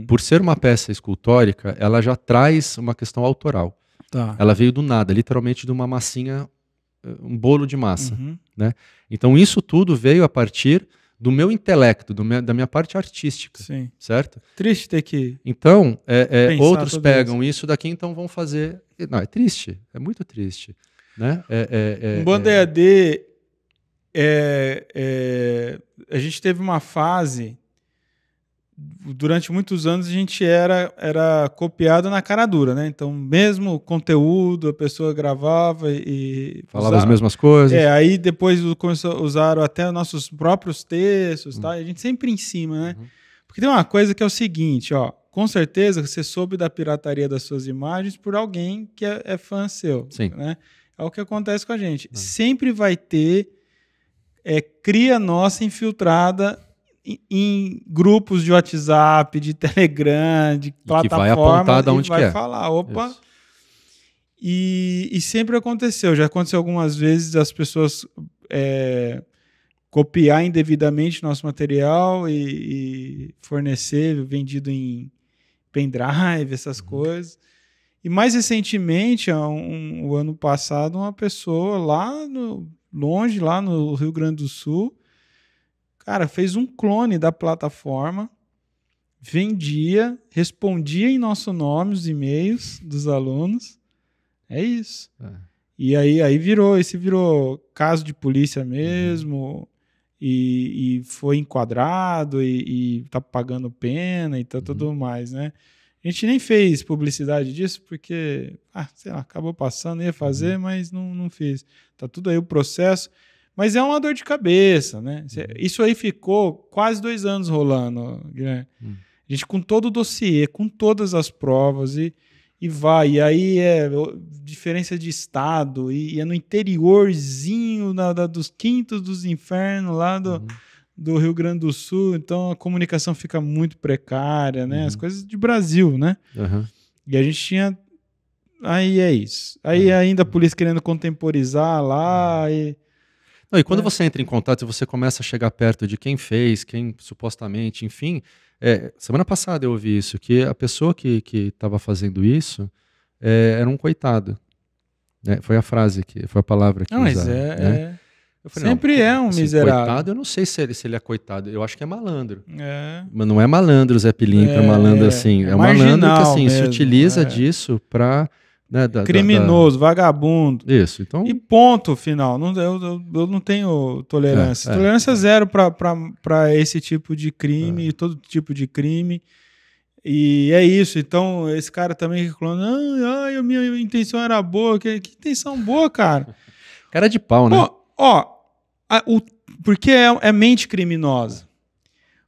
S2: Por ser uma peça escultórica, ela já traz uma questão autoral.
S1: Tá.
S2: Ela veio do nada, literalmente de uma massinha, um bolo de massa. Né? Então isso tudo veio a partir do meu intelecto, da minha parte artística.
S1: Sim.
S2: Certo?
S1: Triste ter que...
S2: Então, outros pegam isso daqui, então vão fazer... Não, é triste, é muito triste. Né?
S1: Umbanda EAD, a gente teve uma fase... Durante muitos anos a gente era copiado na cara dura, né? Então, mesmo conteúdo, a pessoa gravava e...
S2: Falava as mesmas coisas.
S1: Aí depois usaram até nossos próprios textos, tá? E a gente sempre em cima, né? Porque tem uma coisa que é o seguinte, ó. Com certeza você soube da pirataria das suas imagens por alguém que é fã seu.
S2: Sim.
S1: Né? É o que acontece com a gente. Sempre vai ter cria nossa infiltrada em grupos de WhatsApp, de Telegram, de plataforma,
S2: que vai apontar de onde
S1: vai falar, opa. Isso. E sempre aconteceu. Já aconteceu algumas vezes as pessoas copiar indevidamente nosso material e fornecer, vendido em pendrive, essas coisas. E mais recentemente, o ano passado, uma pessoa longe, lá no Rio Grande do Sul, cara, fez um clone da plataforma, vendia, respondia em nosso nome os e-mails dos alunos. É isso. E aí virou caso de polícia mesmo, e foi enquadrado, e tá pagando pena e tudo mais, né? A gente nem fez publicidade disso, porque, sei lá, acabou passando, ia fazer, mas não fiz. Tá tudo aí o processo. Mas é uma dor de cabeça, né? Isso aí ficou quase 2 anos rolando, Guilherme. A gente com todo o dossiê, com todas as provas, e vai. E aí diferença de estado, e é no interiorzinho dos quintos dos infernos, lá do Rio Grande do Sul. Então a comunicação fica muito precária, né? As coisas de Brasil, né? E a gente tinha... Aí é isso. Aí ainda a polícia querendo contemporizar lá e...
S2: Não, e quando você entra em contato e você começa a chegar perto de quem fez, quem supostamente, enfim... semana passada eu ouvi isso, que a pessoa que estava fazendo isso era um coitado. Foi a frase, foi a palavra que usaram. Né? Eu falei,
S1: sempre é um miserável.
S2: Coitado, eu não sei se ele é coitado, eu acho que é malandro. Mas não é malandro, Zé Pilintra, malandro assim. É um malandro que assim, se utiliza disso para... Né,
S1: criminoso, vagabundo.
S2: Isso, então...
S1: E ponto final. Eu não tenho tolerância. Tolerância zero para esse tipo de crime e todo tipo de crime. E é isso. Então, esse cara também reclamando, a minha intenção era boa. Que intenção boa, cara?
S2: Cara de pau, né?
S1: Porque é mente criminosa.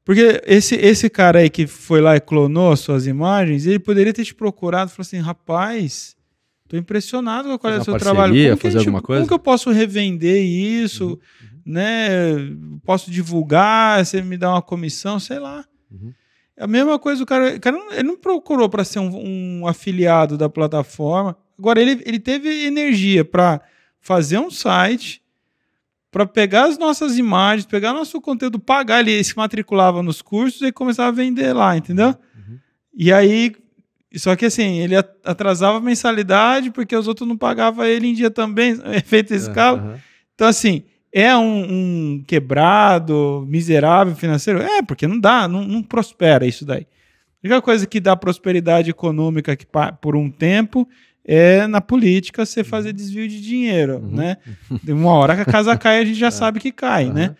S1: Porque esse cara aí que foi lá e clonou as suas imagens, ele poderia ter te procurado e falado assim, rapaz, tô impressionado com a qualidade do seu trabalho. Como que eu posso revender isso? Né? Posso divulgar? Você me dá uma comissão? Sei lá. É a mesma coisa, o cara ele não procurou para ser um afiliado da plataforma. Agora, ele teve energia para fazer um site, para pegar as nossas imagens, pegar nosso conteúdo, pagar, ele se matriculava nos cursos e começava a vender lá, entendeu? E aí, só que assim, ele atrasava a mensalidade porque os outros não pagavam ele em dia também, efeito escala. Então assim, é um quebrado, miserável financeiro? Porque não dá, não prospera isso daí. A única coisa que dá prosperidade econômica que, por um tempo é na política você fazer desvio de dinheiro, né? De uma hora que a casa cai, a gente já sabe que cai, né?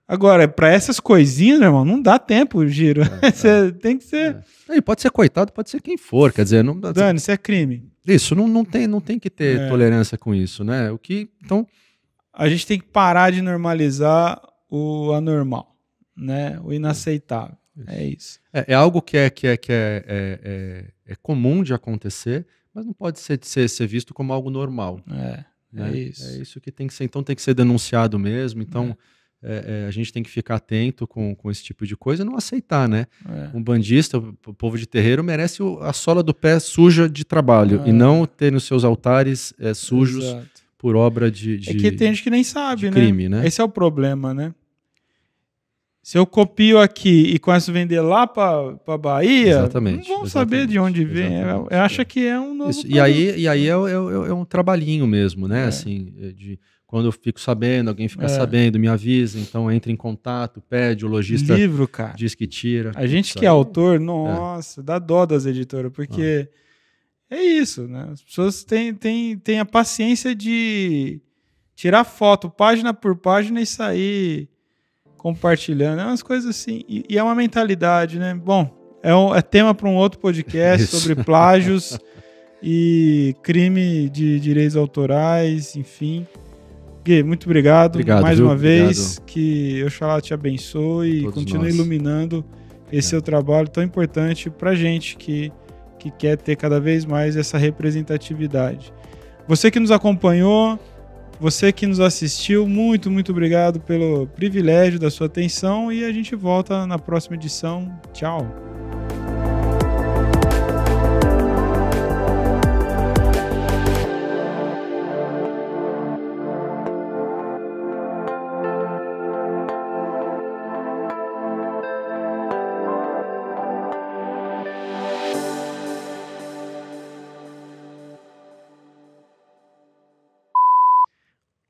S1: Agora, para essas coisinhas, meu irmão, não dá tempo, Giro. Você tem que ser...
S2: E pode ser coitado, pode ser quem for, quer dizer... Não...
S1: Dani, isso é crime.
S2: Isso, não tem que ter tolerância com isso, né? Então...
S1: A gente tem que parar de normalizar o anormal, né? O inaceitável. É isso.
S2: É algo que é comum de acontecer, mas não pode ser visto como algo normal.
S1: Né? É isso.
S2: É isso que tem que ser. Então tem que ser denunciado mesmo. Então a gente tem que ficar atento com esse tipo de coisa e não aceitar, né? Um bandista, o povo de terreiro, merece a sola do pé suja de trabalho e não ter nos seus altares sujos por obra de
S1: que tem gente que nem sabe, né?
S2: Crime, né?
S1: Esse é o problema, né? Se eu copio aqui e começo a vender lá para Bahia,
S2: exatamente,
S1: não vão saber de onde vem. Acha que é um novo
S2: e aí é um trabalhinho mesmo, né? Assim, quando eu fico sabendo, alguém fica sabendo, me avisa, então entra em contato, pede, o lojista
S1: cara.
S2: Diz que tira.
S1: A gente que é autor, nossa, dá dó das editoras, porque é isso, né? As pessoas têm a paciência de tirar foto página por página e sair compartilhando, umas coisas assim, e é uma mentalidade, né? Bom, é tema para um outro podcast sobre plágios e crime de direitos autorais, enfim. Gui, muito obrigado mais uma vez, que Oxalá te abençoe e continue iluminando esse seu trabalho tão importante pra gente que quer ter cada vez mais essa representatividade. Você que nos acompanhou, você que nos assistiu, muito, muito obrigado pelo privilégio da sua atenção e a gente volta na próxima edição. Tchau!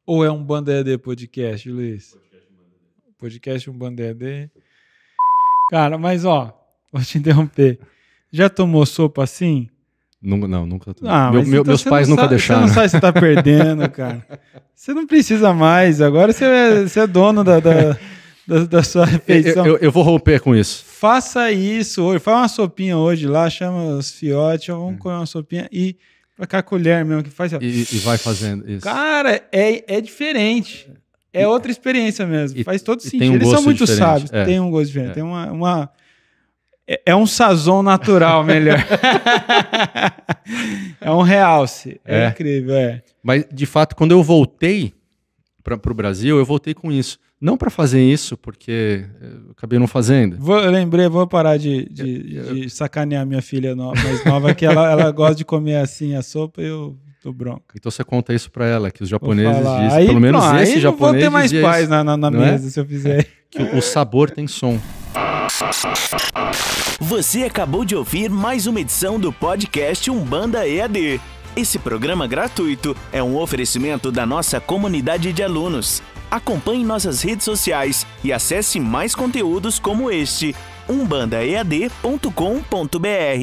S1: Ou é um Banda EAD podcast, Luiz? Podcast Banda EAD. Cara, mas vou te interromper. Já tomou sopa assim?
S2: Não, nunca.
S1: Meus
S2: pais nunca deixaram.
S1: Você não sabe se você tá perdendo, cara. Você não precisa mais. Agora você é dono da sua refeição.
S2: Eu vou romper com isso.
S1: Faça isso hoje. Faz uma sopinha hoje lá, chama os fiotes, vamos comer uma sopinha e... com a colher mesmo que faz.
S2: E vai fazendo isso.
S1: Cara, é diferente. É outra experiência mesmo. Faz todo sentido.
S2: Eles
S1: são muito
S2: diferente.
S1: sábios. Tem um gosto diferente. Tem é um sazon natural melhor. É um realce. É incrível,
S2: Mas, de fato, quando eu voltei para o Brasil, eu voltei com isso. Não para fazer isso, porque eu acabei não fazendo.
S1: Vou parar de sacanear minha filha mais nova, que ela gosta de comer assim a sopa e eu tô bronca.
S2: Então você conta isso para ela, que os japoneses dizem,
S1: aí,
S2: pelo menos esse
S1: aí
S2: japonês
S1: não vou ter mais paz
S2: isso,
S1: na mesa se eu fizer.
S2: Que o sabor tem som.
S4: Você acabou de ouvir mais uma edição do podcast Umbanda EAD. Esse programa gratuito é um oferecimento da nossa comunidade de alunos. Acompanhe nossas redes sociais e acesse mais conteúdos como este, umbandaead.com.br.